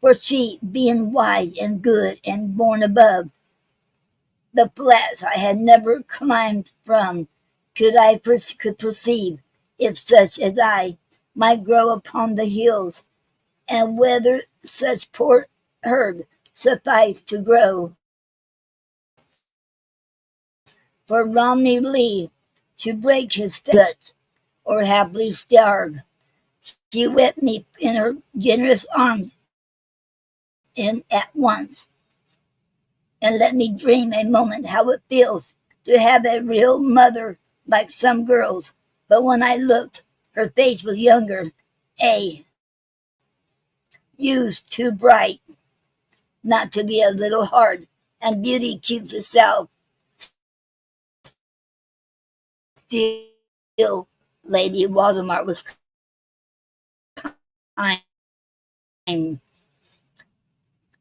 For she, being wise and good and born above the flats I had never climbed from, could perceive, if such as I might grow upon the hills, and whether such poor herb sufficed to grow for Romney Lee to break his guts or happily starve. She wet me in her generous arms in at once, and let me dream a moment how it feels to have a real mother like some girls. But when I looked, her face was younger, a used too bright not to be a little hard, and beauty keeps itself still. Lady Waldemar was kind.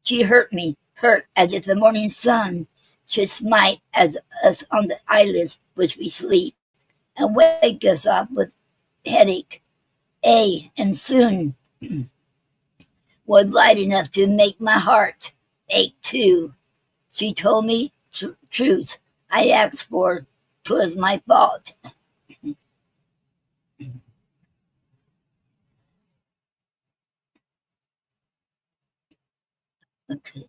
She hurt as if the morning sun should smite us on the eyelids which we sleep, and wake us up with headache. And soon was light enough to make my heart ache too. She told me truth I asked for. 'Twas my fault. Okay.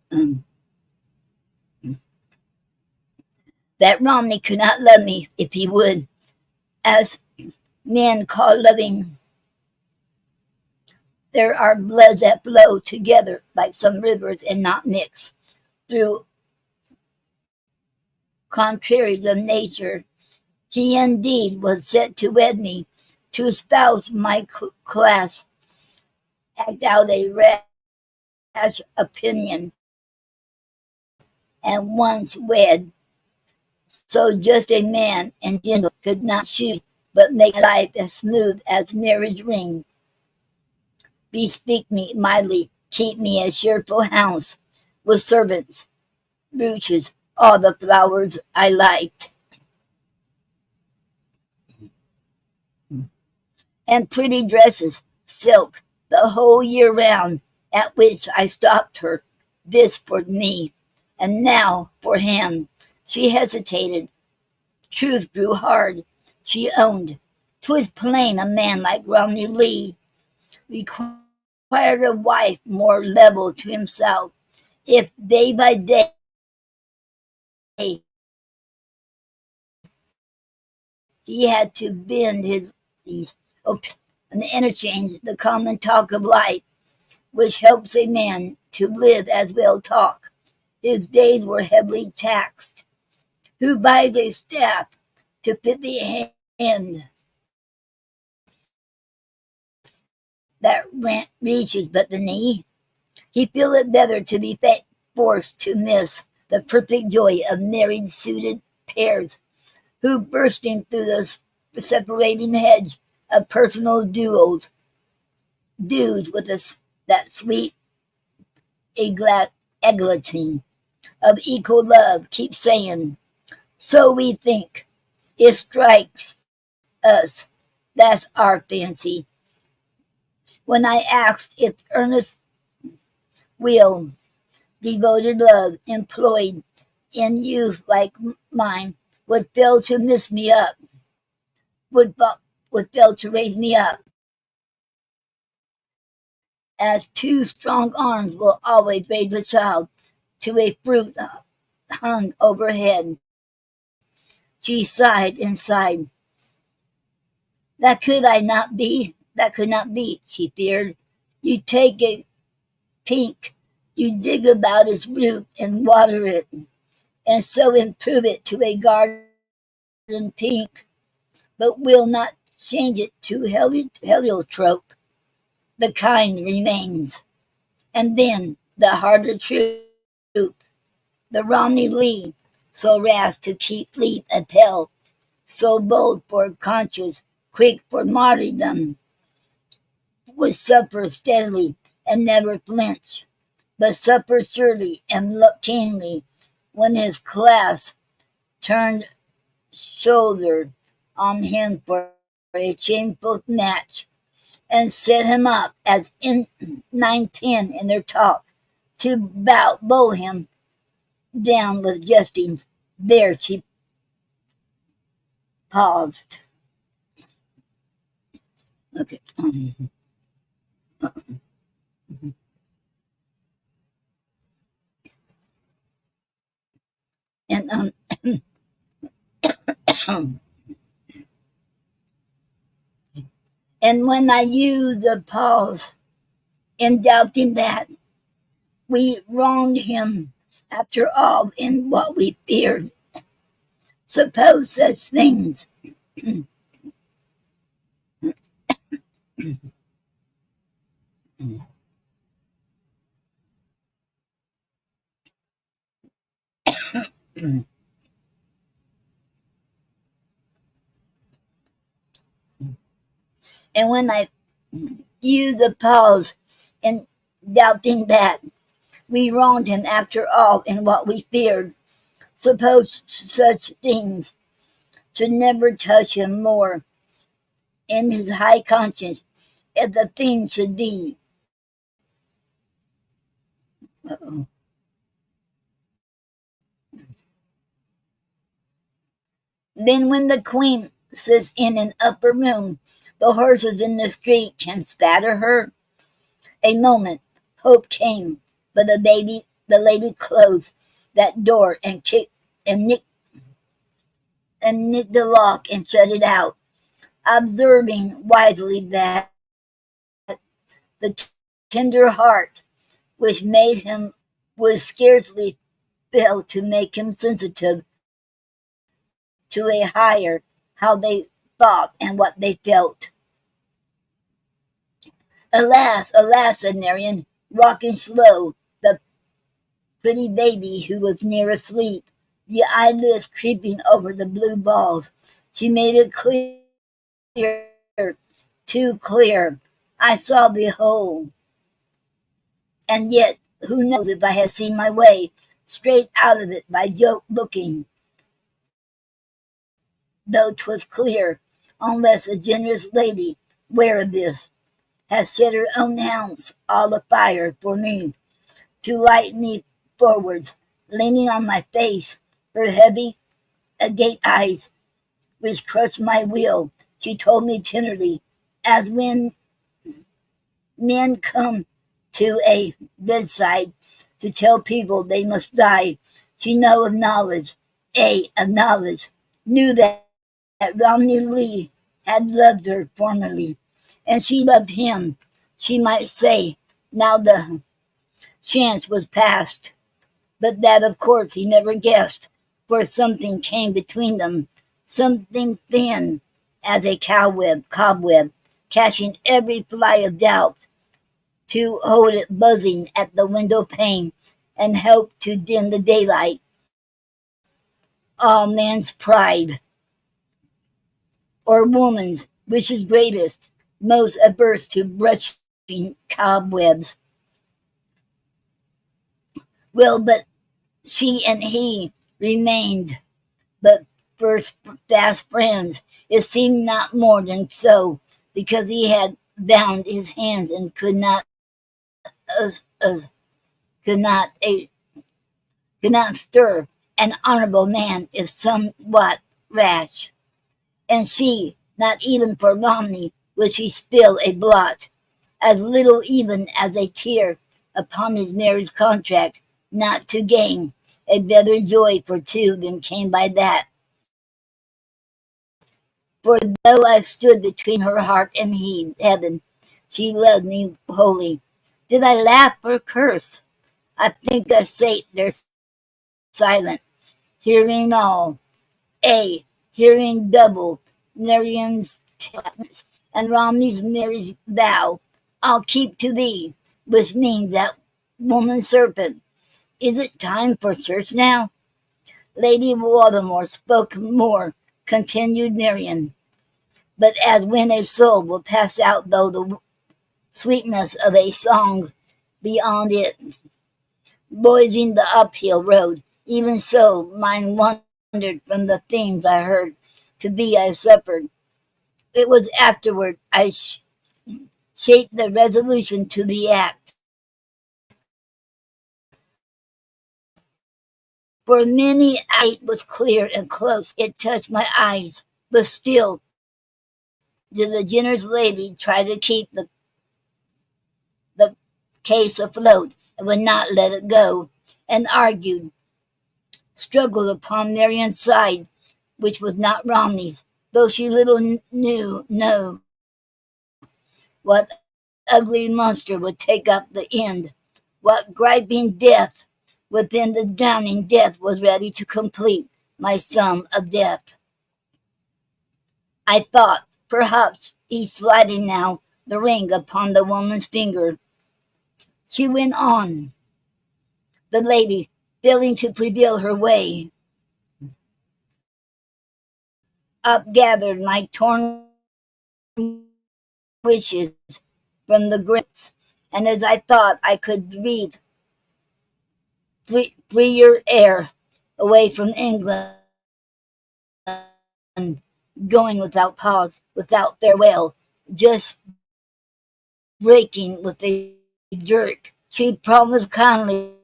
That Romney could not love me if he would, as men call loving. There are bloods that flow together like some rivers and not mix through contraries of nature. He indeed was set to wed me, to espouse my class, act out a rash opinion, and once wed, so just a man and gentle could not shoot, but make life as smooth as marriage ring. Bespeak me mildly, keep me a cheerful house, with servants, brooches, all the flowers I liked. and pretty dresses, silk, the whole year round, at which I stopped her. This for me, and now for him. She hesitated. Truth grew hard. She owned. 'Twas plain a man like Romney Lee required a wife more level to himself. If day by day he had to bend his and interchange the common talk of life, which helps a man to live as well talk. His days were heavily taxed. Who buys a staff to fit the hand that reaches but the knee? He feel it better to be forced to miss the perfect joy of married suited pairs who bursting through the separating hedge of personal dues with that sweet eglantine of equal love keep saying, so we think. It strikes us. That's our fancy. When I asked if earnest will, devoted love, employed in youth like mine, would fail to miss me up, would, would fail to raise me up, as two strong arms will always raise a child to a fruit hung overhead. She sighed and sighed. That could I not be. That could not be, she feared. You take a pink, you dig about its root and water it, and so improve it to a garden pink, but will not change it to heliotrope. The kind remains. And then the harder truth, the Romney Lee, so rash to keep leap a pell, so bold for conscience, quick for martyrdom, would suffer steadily and never flinch, but suffer surely and look keenly when his class turned shoulder on him for a shameful match, and set him up as in ninepin in their talk to bow him down with jestings. There she paused. Okay. And and when I used the pause in doubting that we wronged him after all in what we feared, suppose such things. And when I used the pause in doubting that we wronged him after all in what we feared, suppose such things should never touch him more in his high conscience, if the thing should be. Uh-oh. Then when the queen sits in an upper room, the horses in the street can spatter her. A moment, hope came, but the lady closed that door and kicked and nicked the lock and shut it out, observing wisely that the tender heart which made him would scarcely fail to make him sensitive to a higher how they thought and what they felt. Alas, alas, said Marian, rocking slow, the pretty baby who was near asleep, the eyelids creeping over the blue balls. She made it clear, too clear. I saw the whole. And yet, who knows if I had seen my way straight out of it by looking, though 'twas clear, unless a generous lady aware of this, has set her own hounds all afire for me, to light me forwards, leaning on my face, her heavy agate eyes, which crushed my will. She told me tenderly, as when men come to a bedside to tell people they must die, she knew of knowledge, of knowledge, knew that Romney Lee had loved her formerly, and she loved him, she might say, now the chance was past. But that, of course, he never guessed, for something came between them, something thin as a cobweb, catching every fly of doubt, to hold it buzzing at the window pane, and help to dim the daylight. All man's pride, or woman's, which is greatest, most averse to brushing cobwebs. Well, but she and he remained but first fast friends. It seemed not more than so, because he had bound his hands and uh, uh, could not could not stir. An honorable man, if somewhat rash, and she, not even for Romney would she spill a blot, as little even as a tear, upon his marriage contract, not to gain a better joy for two than came by that. For though I stood between her heart and heaven, she loved me wholly. Did I laugh or curse? I think I sate there silent, hearing all, hearing double, Noreen's and Romney's marriage vow. I'll keep to thee, which means that woman serpent. Is it time for church now? Lady Waldemore spoke more, continued Marian. But as when a soul will pass out though the sweetness of a song beyond it, voyaging the uphill road, even so mine wandered from the things I heard, to be I suffered. It was afterward I shaped the resolution to the act. For many it was clear and close, it touched my eyes, but still did the generous lady try to keep the case afloat, and would not let it go, and argued, struggled upon Marian's side, which was not Romney's, though she little knew no, what ugly monster would take up the end, what griping death within the drowning death was ready to complete my sum of death. I thought, perhaps he's sliding now the ring upon the woman's finger. She went on, the lady, failing to prevail her way, upgathered my torn wishes from the grits, and as I thought I could breathe freer air away from England, going without pause, without farewell, just breaking with a jerk. She promised kindly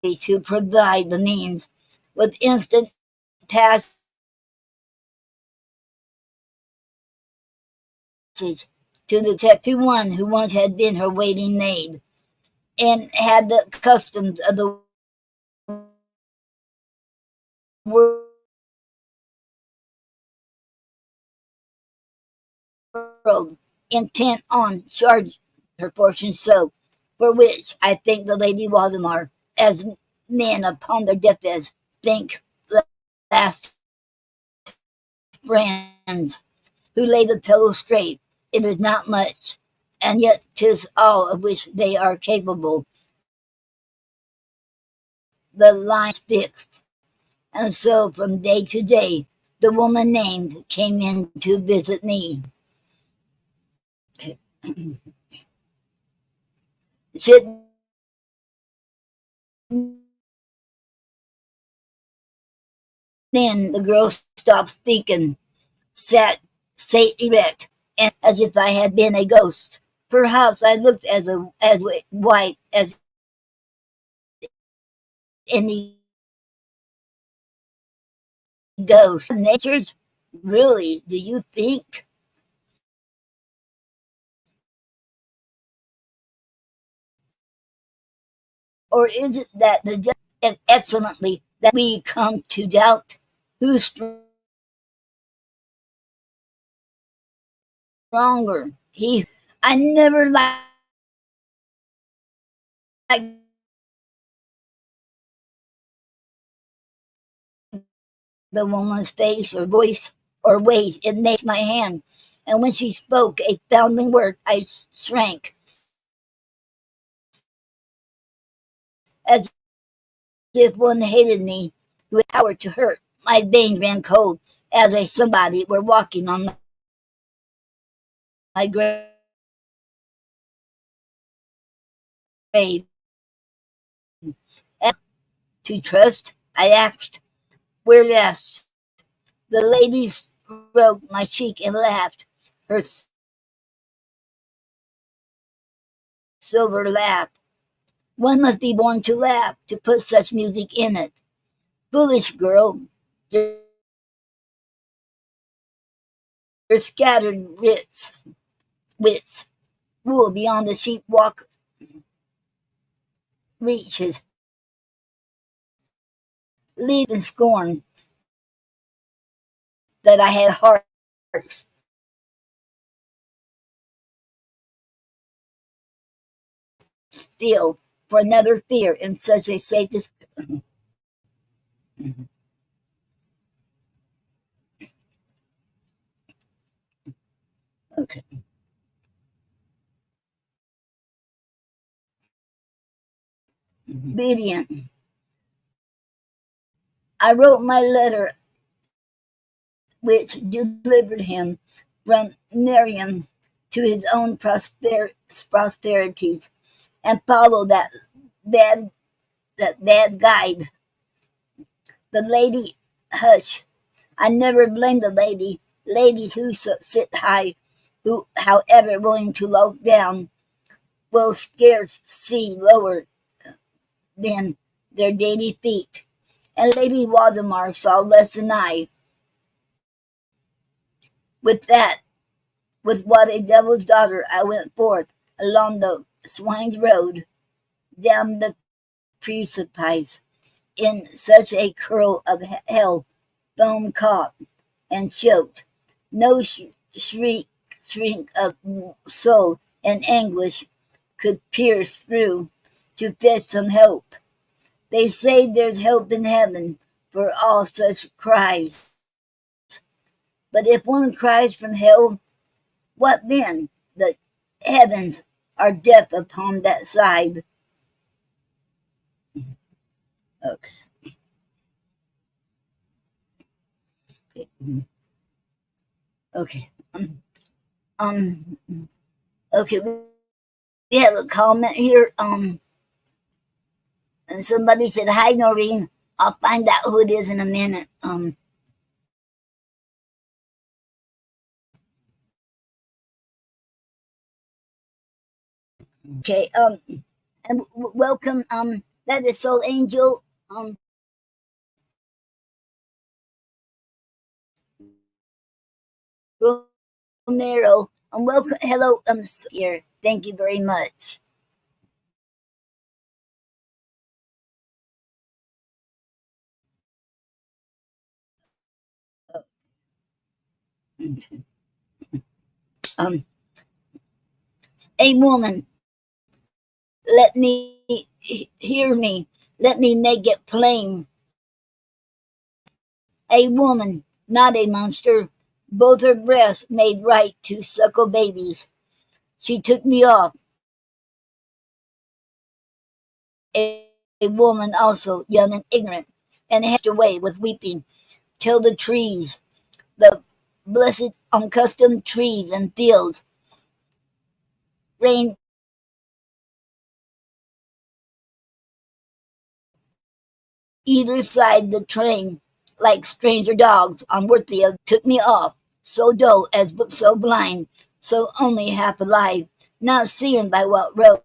to provide the means with instant passage to the to one who once had been her waiting maid, and had the customs of the world, intent on charging her fortune so, for which I think the Lady Waldemar, as men upon their deathbeds think last friends, who lay the pillow straight. It is not much, and yet 'tis all of which they are capable. The line is fixed, and so from day to day the woman named came in to visit me. Should then the girl stopped speaking, sat erect, and as if I had been a ghost. Perhaps I looked as white as any ghost. Nature's really, do you think? Or is it that the just excellently that we come to doubt who's stronger? He, I never liked the woman's face or voice or ways. It made my hand. And when she spoke a foundling word, I shrank as if one hated me with power to hurt. My veins ran cold as if somebody were walking on my grave. To trust, I asked, where last? The lady stroked my cheek and laughed. Her silver laugh. One must be born to laugh, to put such music in it. Foolish girl, your scattered wits, rule beyond the sheep walk reaches, lead in scorn that I had hearts still for another fear in such a safe okay. Obedient. I wrote my letter which delivered him from Miriam to his own prosperities and followed bad that bad guide. The lady hush. I never blame the lady. Ladies who sit high, who, however willing to look down, will scarce see lower than their dainty feet. And Lady Waldemar saw less than I. With that, with what a devil's daughter, I went forth along the swine's road, down the precipice, in such a curl of hell, foam caught and choked. No shriek of soul and anguish could pierce through to fetch some help. They say there's help in heaven for all such cries. But if one cries from hell, what then? The heavens are deaf upon that side. Okay. Okay. Um, okay. We have a comment here. And somebody said, hi, Noreen. I'll find out who it is in a minute. Okay. And welcome. That is Soul Angel. Romero. Welcome. Hello. Here. Thank you very much. Um, a woman. Let me hear me. Let me make it plain. A woman, not a monster. Both her breasts made right to suckle babies. She took me off. A woman also, young and ignorant, and hashed away with weeping, till the trees, the blessed unaccustomed trees and fields, rained either side the train, like stranger dogs unworthy of, took me off, so dull as but so blind, so only half alive, not seeing by what road,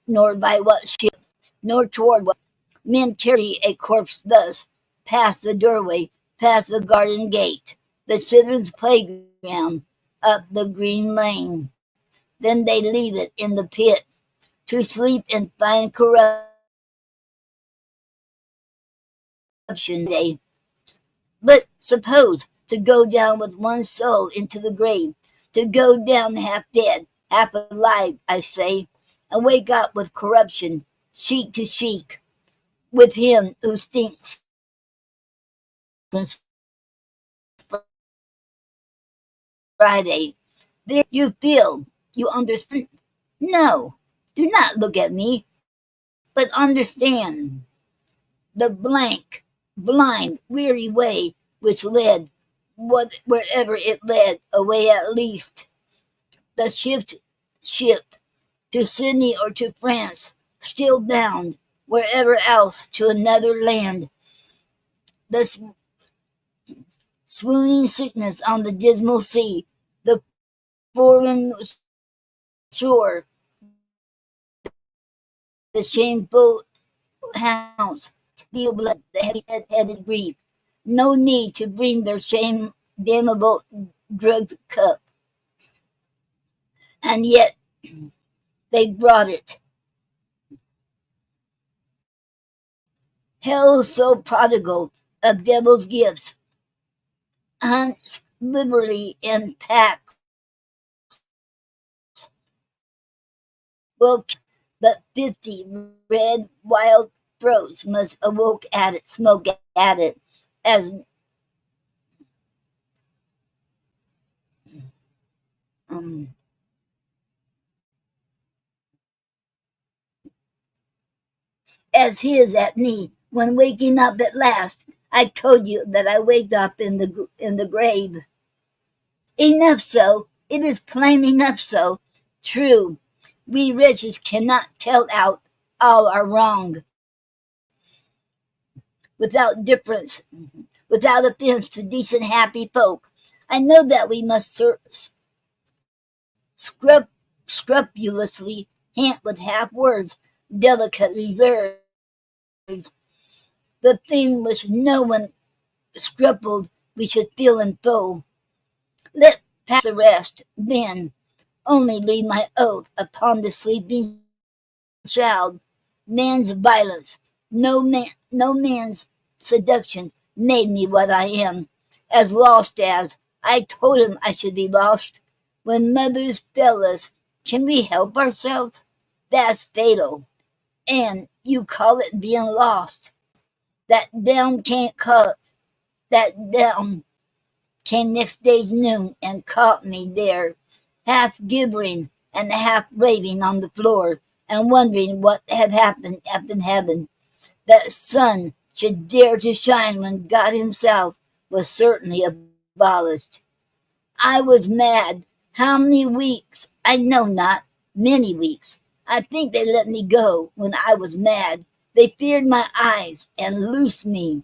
nor by what ship, nor toward what men carry a corpse thus, past the doorway, past the garden gate, the children's playground, up the green lane. Then they leave it in the pit, to sleep and find corruption day. But suppose to go down with one soul into the grave, to go down half dead, half alive, I say, and wake up with corruption, cheek to cheek, with him who stinks Friday. There you feel, you understand. No, do not look at me, but understand the blank, blind, weary way which led, wherever it led, away at least. The ship to Sydney or to France, still bound, wherever else, to another land. The swooning sickness on the dismal sea, the foreign shore, the shameful house, the blood, the heavy-headed grief. No need to bring their shame damnable drugged cup. And yet they brought it. Hell so prodigal of devil's gifts, hunts liberally in packs, will but 50 red wild throats must awoke at it, smoke at it, as um, as his at me when waking up at last. I told you that I waked up in the grave. Enough so. It is plain enough so. True, we wretches cannot tell out all our wrong without difference, without offense to decent happy folk. I know that we must scrupulously hint with half words, delicate reserves, the thing which no one scrupled we should feel in full. Let pass the rest, then only leave my oath upon the sleeping child. Man's violence, no man's seduction made me what I am, as lost as I told him I should be lost. When mothers fail us, can we help ourselves? That's fatal. And you call it being lost. That down can't cut. That down came next day's noon and caught me there, half gibbering and half raving on the floor, and wondering what had happened up in heaven. That sun should dare to shine when God himself was certainly abolished. I was mad. How many weeks? I know not. Many weeks. I think they let me go when I was mad. They feared my eyes and loosed me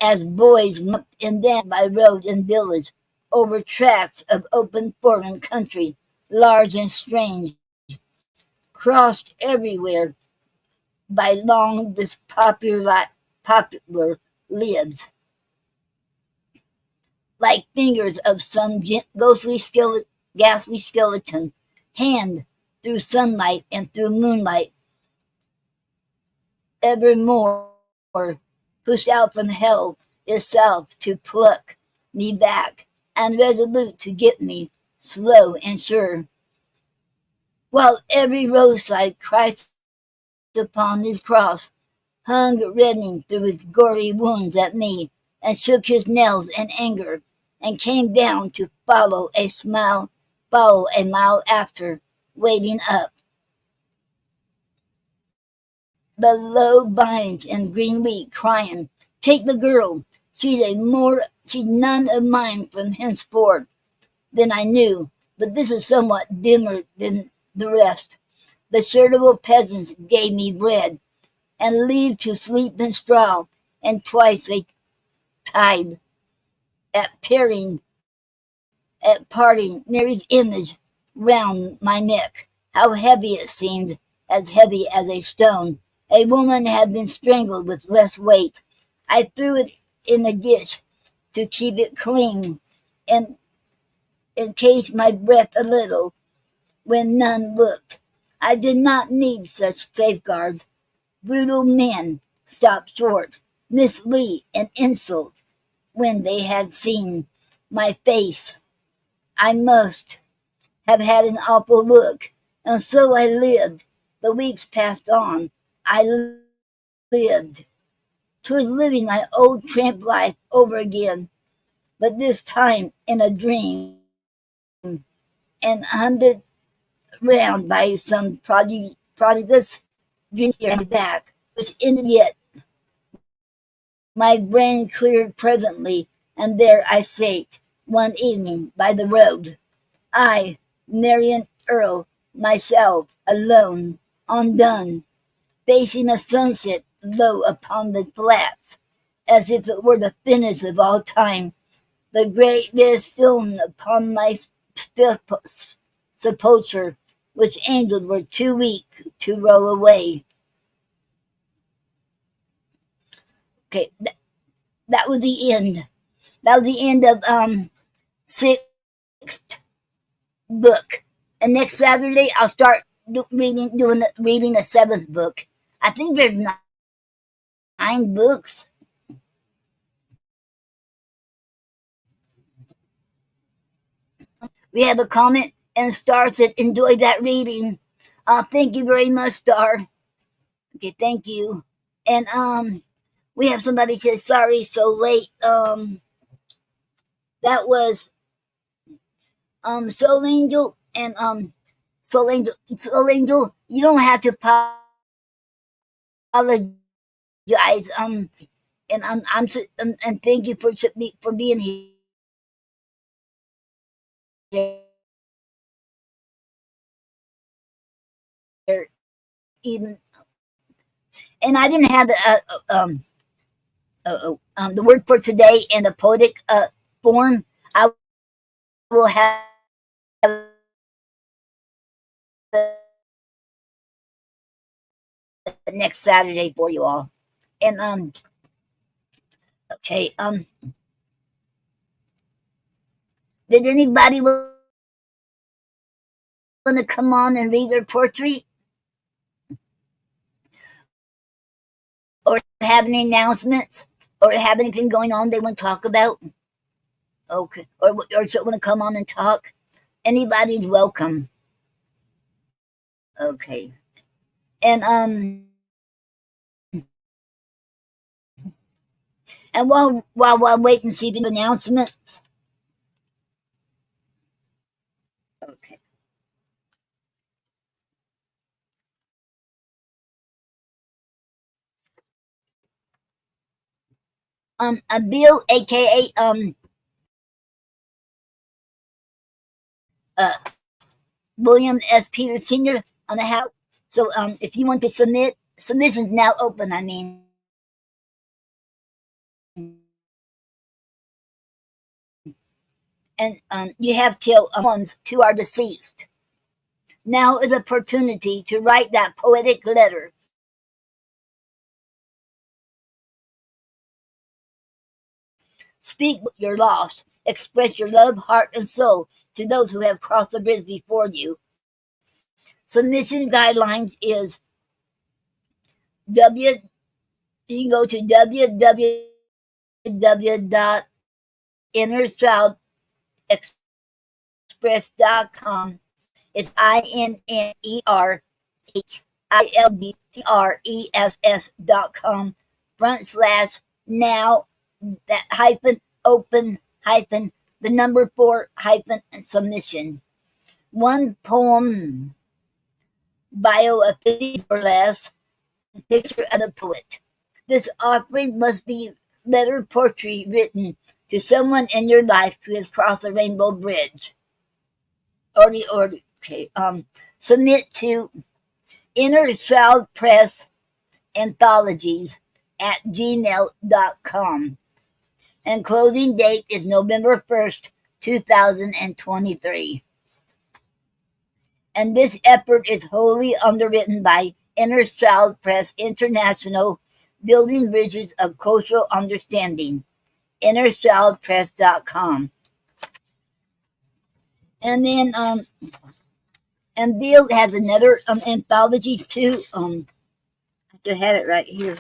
as boys up and down by road and village, over tracts of open foreign country, large and strange, crossed everywhere by long popular lids, like fingers of some ghastly skeleton, hand through sunlight and through moonlight, evermore pushed out from hell itself to pluck me back, and resolute to get me, slow and sure. While every roadside Christ upon his cross hung reddening through his gory wounds at me, and shook his nails in anger, and came down to follow a mile after, wading up the low vines and green wheat, crying, "Take the girl, she's none of mine from henceforth." Then I knew, but this is somewhat dimmer than the rest. The charitable peasants gave me bread, and leave to sleep in straw, and twice they tied at pairing, at parting, Mary's image round my neck. How heavy it seemed, as heavy as a stone. A woman had been strangled with less weight. I threw it in a ditch to keep it clean, and encased my breath a little when none looked. I did not need such safeguards. Brutal men stopped short, mislead and insult when they had seen my face. I must have had an awful look, and so I lived. The weeks passed on. I lived. 'Twas living my old tramp life over again, but this time in a dream, and hunted round by some prodigious dreams here and back, which ended yet. My brain cleared presently, and there I sate one evening by the road. I, Marian Earl, myself, alone, undone, facing a sunset low upon the flats, as if it were the finish of all time, the great red stone upon my sepulchre, which angels were too weak to roll away. Okay, that was the end. That was the end of sixth book. And next Saturday I'll start reading the seventh book. I think there's nine books. We have a comment, and Star said, "Enjoy that reading." Thank you very much, Star. Okay, thank you. And we have somebody said, "Sorry, so late." That was Soul Angel, and Soul Angel. You don't have to apologize. And and thank you for being here. Even, and I didn't have the word for today in the poetic form. I will have the next Saturday for you all. And okay, did anybody want to come on and read their poetry, or have any announcements, or have anything going on they want to talk about? Okay, or want to come on and talk? Anybody's welcome. Okay, and while I'm waiting to see the announcements. Okay. A Bill, aka uh William S. Peter Sr. on the house. So if you want to submissions now open. I mean, and you have till ones to our deceased. Now is opportunity to write that poetic letter. Speak your loss. Express your love, heart, and soul to those who have crossed the bridge before you. Submission guidelines is w. You can go to www.innerchildexpress.com. It's INNERCHILDPRESS.com / now that hyphen open hyphen the number 4 hyphen submission. One poem bio of 50 or less, picture of the poet. This offering must be letter poetry written to someone in your life who has crossed the rainbow bridge. Okay. Submit to Inner Child Press, anthologies at gmail.com. And closing date is November 1st, 2023. And this effort is wholly underwritten by Inner Child Press International, Building Bridges of Cultural Understanding, innerchildpress.com. And then and Bill has another anthologies too. I just have it right here.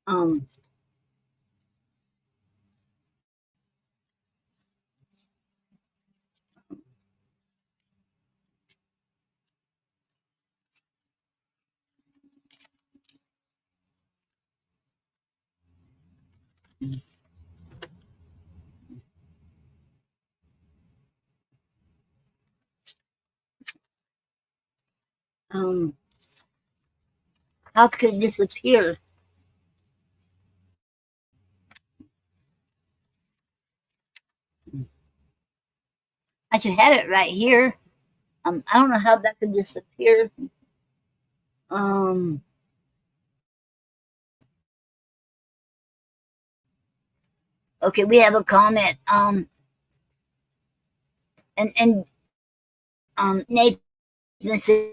Um um how could it disappear? I should have it right here. I don't know how that could disappear. Um okay, we have a comment. And Nathan said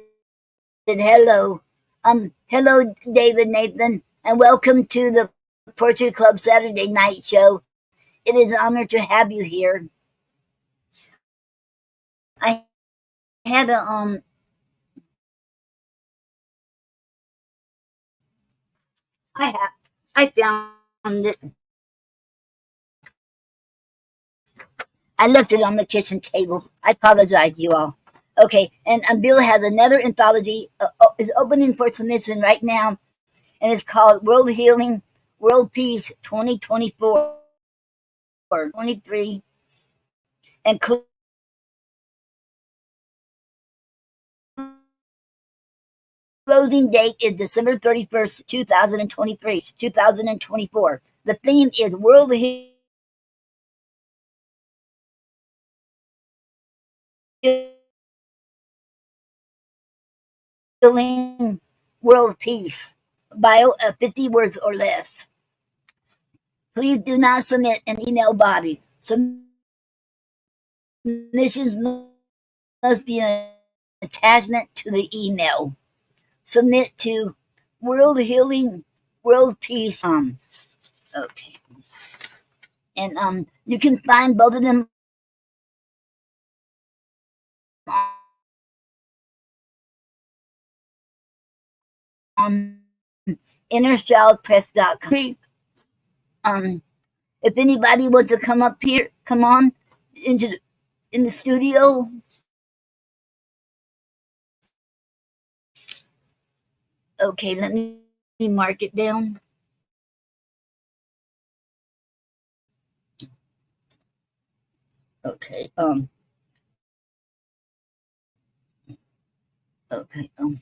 hello. Hello, David Nathan, and welcome to the Poetry Club Saturday Night Show. It is an honor to have you here. I had a I have I found it. I left it on the kitchen table. I apologize, you all. Okay, and Bill has another anthology is opening for submission right now, and it's called World Healing, World Peace 2024, 23, and closing date is December 31st, 2024. The theme is World Healing, World Peace. Bio 50 words or less. Please do not submit an email body. Submissions must be an attachment to the email. Submit to World Healing, World Peace. Okay. And you can find both of them on innerchildpress.com. If anybody wants to come up here, come on into in the studio. Okay, let me mark it down. Okay. Okay. Um.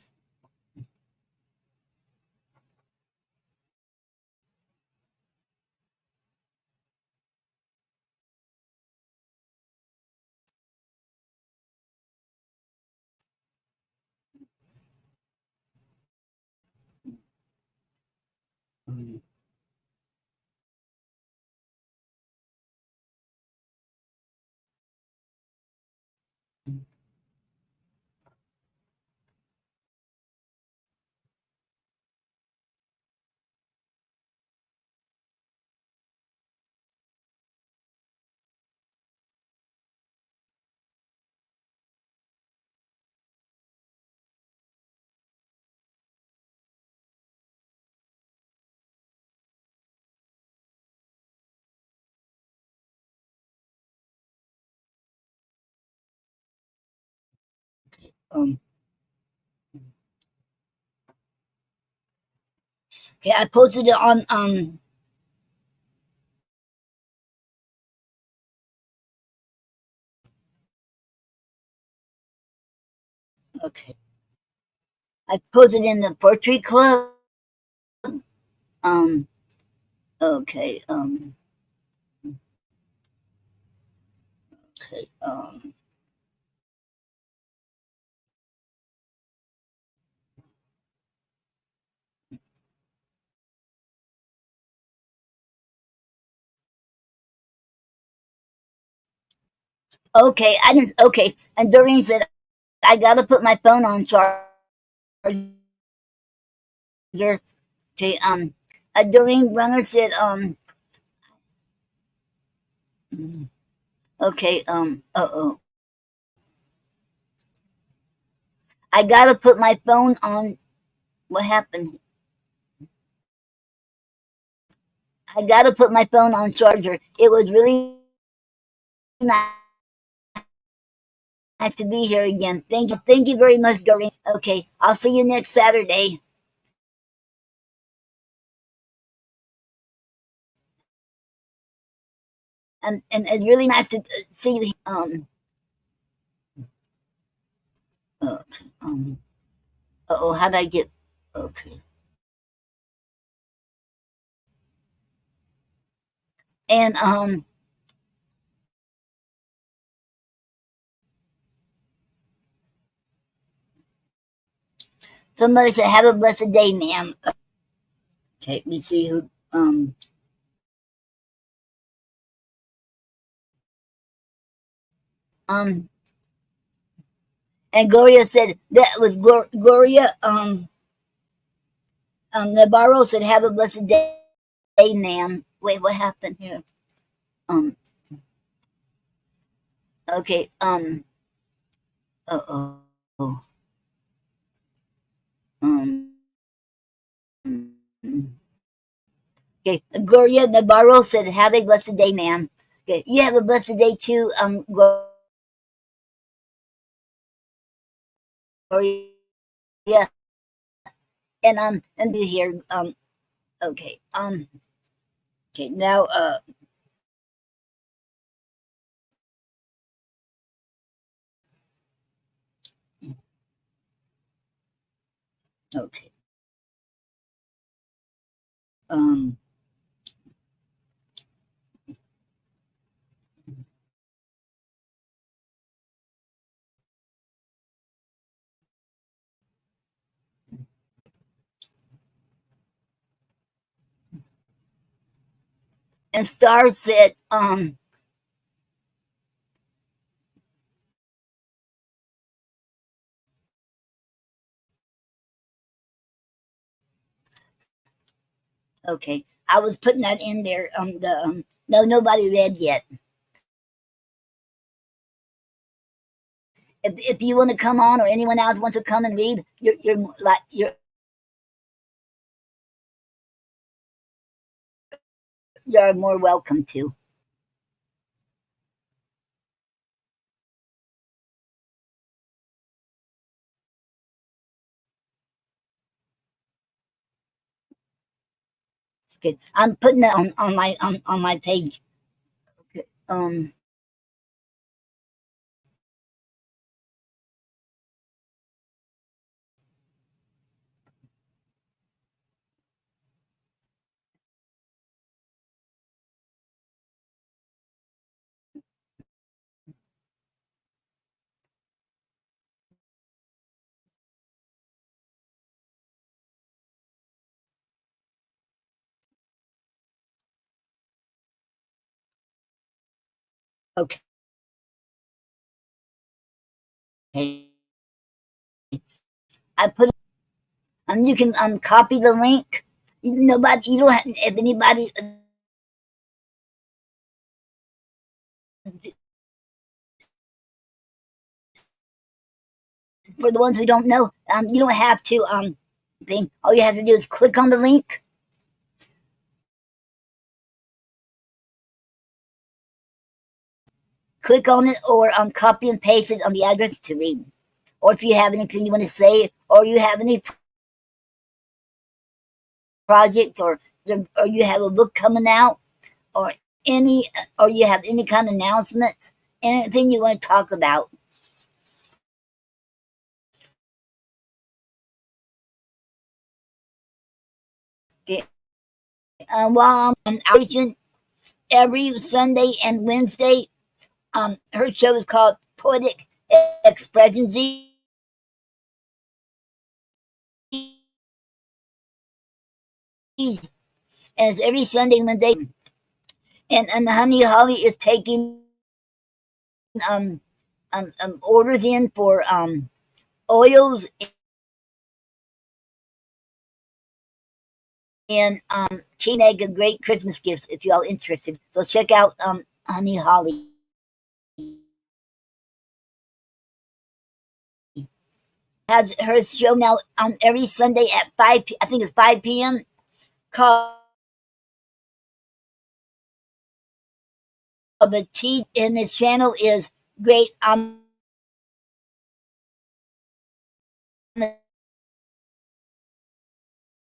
Okay, I posted it on. Okay, I posted in the Poetry Club. Um. Okay. Okay. Okay. I didn't. Okay. And Doreen said I gotta put my phone on charger. Okay. Doreen Runner said Okay. Oh. I gotta put my phone on. What happened? I gotta put my phone on charger. It was really nice to be here again. Thank you. Thank you very much, Doreen. Okay. I'll see you next Saturday. And it's really nice to see you. Okay. Oh, how did I get? Okay. And somebody said, "Have a blessed day, ma'am." Okay, let me see who. Um, and Gloria said that was Gloria. Navarro said, "Have a blessed day, ma'am." Wait, what happened here? Um, okay. Uh oh. Um. Okay, Gloria Navarro said, "Have a blessed day, ma'am." Okay, you have a blessed day too, Gloria, and do here, okay, okay, now, okay, um, and Star said, okay, I was putting that in there, no, nobody read yet. If you want to come on, or anyone else wants to come and read, you're more welcome to. Okay, I'm putting it on my page. Okay, okay. I put you can copy the link. Nobody, you don't have, if anybody, for the ones who don't know, you don't have to thing. All you have to do is click on the link, click on it, or copy and paste it on the address to read. Or if you have anything you want to say, or you have any project, or you have a book coming out, or any, or you have any kind of announcements, anything you want to talk about. Okay. While I'm on outpatient every Sunday and Wednesday, Her show is called Poetic Expressions, and it's every Sunday and Monday. And Honey Holly is taking um, orders in for oils and she make a great Christmas gifts if y'all interested. So check out Honey Holly. Has her show now every Sunday at 5 I think it's 5 p.m. called the T, and this channel is Great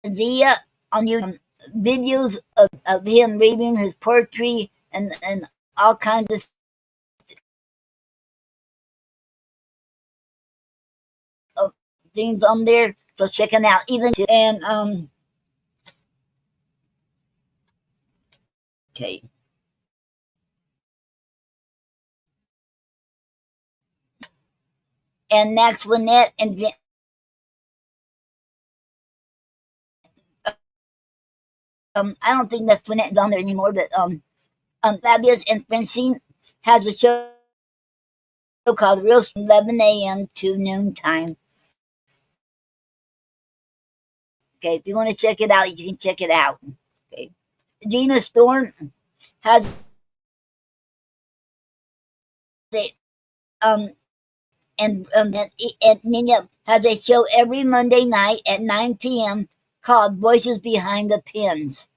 Zia on YouTube. Videos of him reading his poetry and all kinds of things on there. So check him out. Even and okay. And Max Winnett and I don't think Max Winnett is on there anymore, but Fabius and Francine has a show called Real from 11 a.m. to noon time. Okay, if you want to check it out, you can check it out. Okay, Gina Storm has it, and Nina has a show every Monday night at 9 p.m. called Voices Behind the Pens,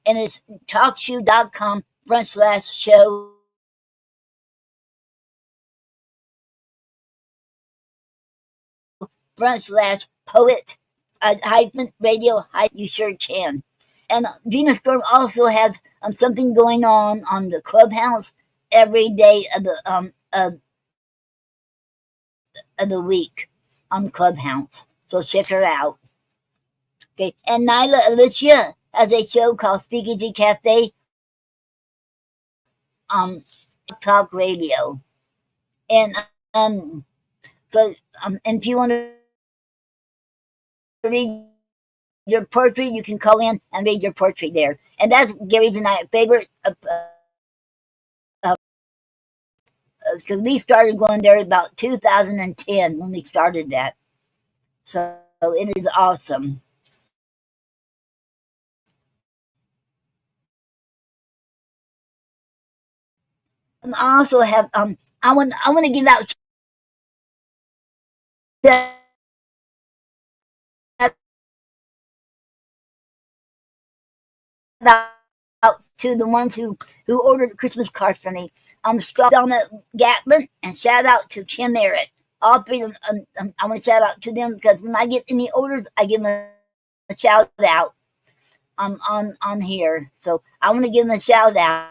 and it's talkshoe.com/show /poet hyphen radio you sure can. And Gina Storm also has something going on the Clubhouse every day of the week on Clubhouse. So check her out. Okay, and Nyla Alicia has a show called Speakeasy Cafe on Talk Radio. And so and if you want to read your poetry, you can call in and read your poetry there. And that's Gary's and my favorite because we started going there about 2010 when we started that. So it is awesome. And I also have I want to give out out to the ones who ordered Christmas cards for me. Stop Donna Gatlin and shout out to Kim Merritt. All three of them, I want to shout out to them because when I get any orders, I give them a shout out on here. So I want to give them a shout out.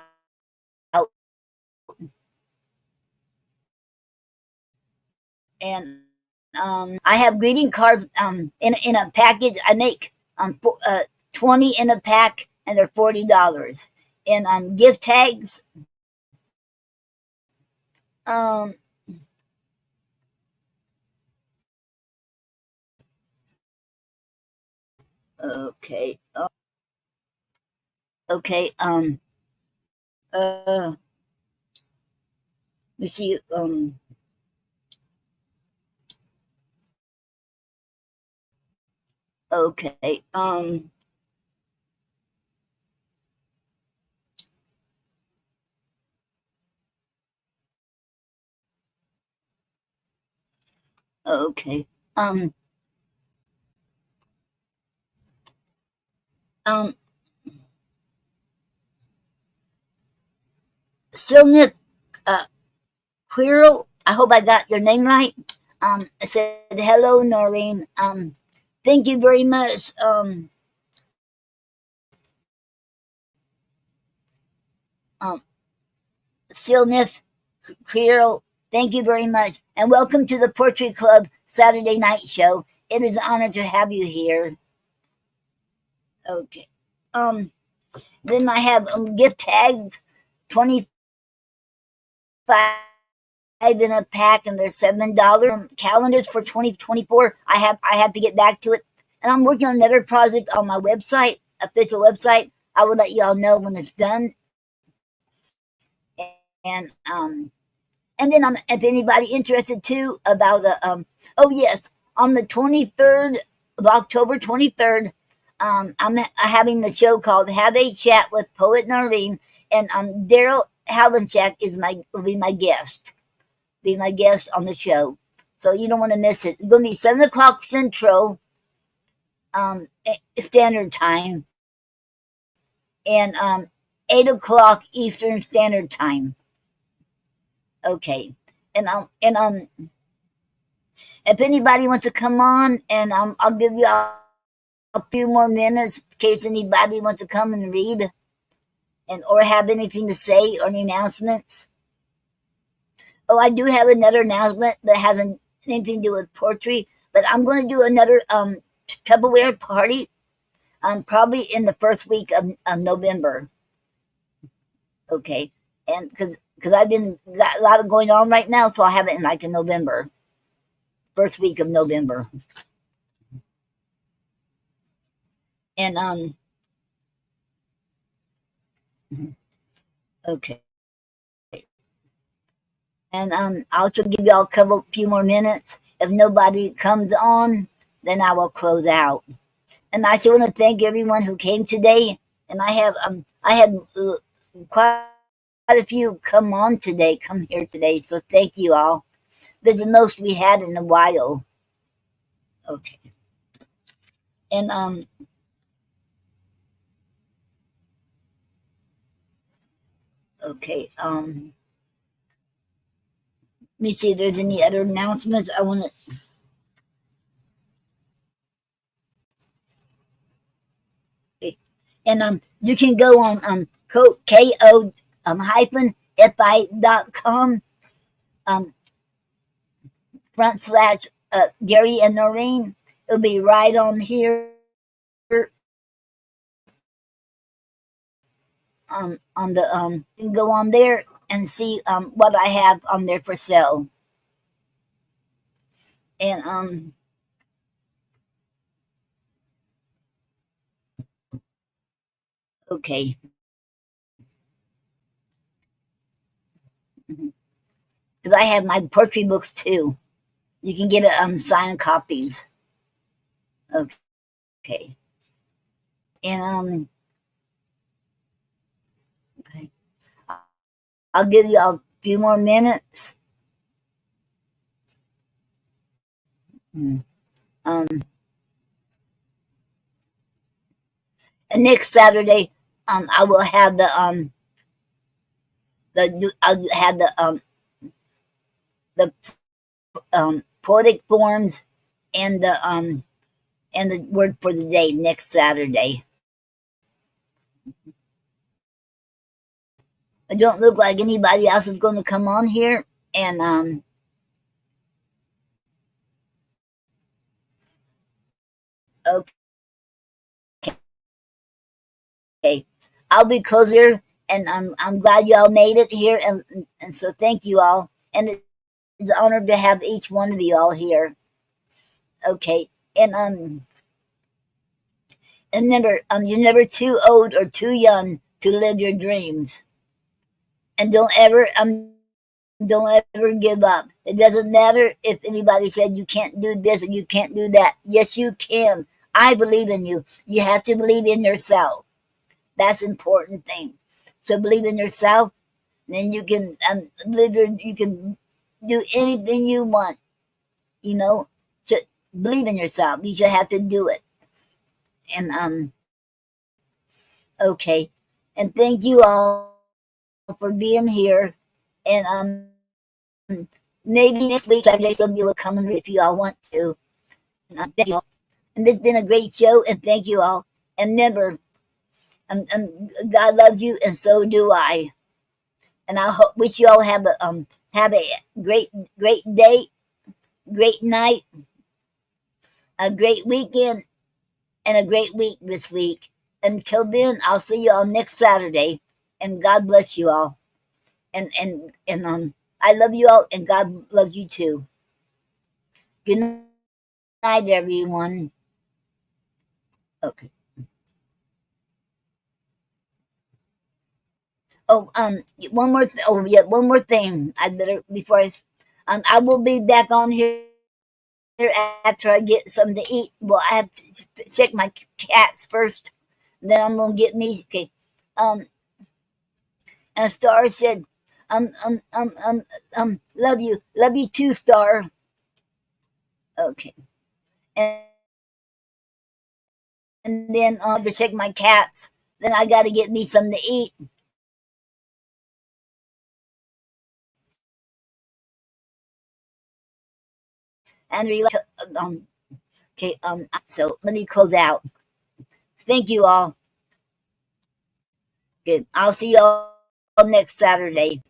And I have greeting cards in a package. I make 20 in a pack, and they're $40. And gift tags. Um, okay. Okay. Uh, let's see. Okay. Okay. Um. Um. Silnith Quirrell. I hope I got your name right. I said hello, Noreen. Thank you very much. Um. Silnith Quirrell. Thank you very much, and welcome to the Poetry Club Saturday Night Show. It is an honor to have you here. Okay. Then I have gift tags, 20 in a pack, and they're $7. Calendars for 2024. I have to get back to it, and I'm working on another project on my website, official website. I will let y'all know when it's done, and and then if anybody interested too about oh yes, on the 23rd of October 23rd, I'm having the show called Have a Chat with Poet Noreen, and Daryl Halenchak will be my guest. Be my guest on the show. So you don't want to miss it. It's going to be 7 o'clock Central Standard Time, and 8 o'clock Eastern Standard Time. Okay, and if anybody wants to come on, and I'll give you a few more minutes in case anybody wants to come and read, and or have anything to say or any announcements. Oh, I do have another announcement that hasn't anything to do with poetry, but I'm going to do another Tupperware party, probably in the first week of November. Okay, and because I've been got a lot of going on right now, so I have it in like in November, first week of November, and okay, and I'll just give y'all a few more minutes. If nobody comes on, then I will close out. And I just want to thank everyone who came today. And I had quite a few come here today. So thank you all. This is the most we had in a while. Okay. And okay. Let me see if there's any other announcements I want to. Okay. And you can go on ko hyphen fi.com / Gary and Noreen. It'll be right on here on the you can go on there and see what I have on there for sale. And okay. Because I have my poetry books too. You can get signed copies. Okay. And okay. I'll give you a few more minutes. And next Saturday, I will have I'll have the poetic forms and the word for the day next Saturday. It don't look like anybody else is going to come on here, and okay, I'll be closer, and I'm glad y'all made it here, and so thank you all, and it's an honor to have each one of you all here. Okay, and remember, you're never too old or too young to live your dreams, and don't ever give up. It doesn't matter if anybody said you can't do this or you can't do that. Yes, you can. I believe in you. You have to believe in yourself. That's an important thing. So believe in yourself, then you can you can do anything you want. You know, just believe in yourself. You just have to do it. And okay, and thank you all for being here. And maybe next week Saturday somebody will come and read if you all want to. And thank you all. And this has been a great show. And thank you all. And remember, God loves you, and so do I. And I wish you all have a great day, great night, a great weekend, and a great week this week. Until then, I'll see you all next Saturday, and God bless you all. And I love you all, and God loves you too. Good night, everyone. Okay. Oh, one more. Oh, yeah, one more thing. I better before I will be back on here after I get something to eat. Well, I have to check my cats first. Then I'm gonna get me. Okay. Um, and Star said, love you too, Star. Okay. And then to check my cats. Then I got to get me something to eat and relax. Okay. So let me close out. Thank you all. Good. I'll see you all next Saturday,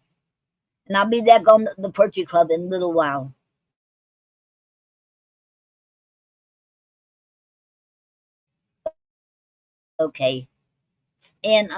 and I'll be back on the Poetry Club in a little while. Okay. And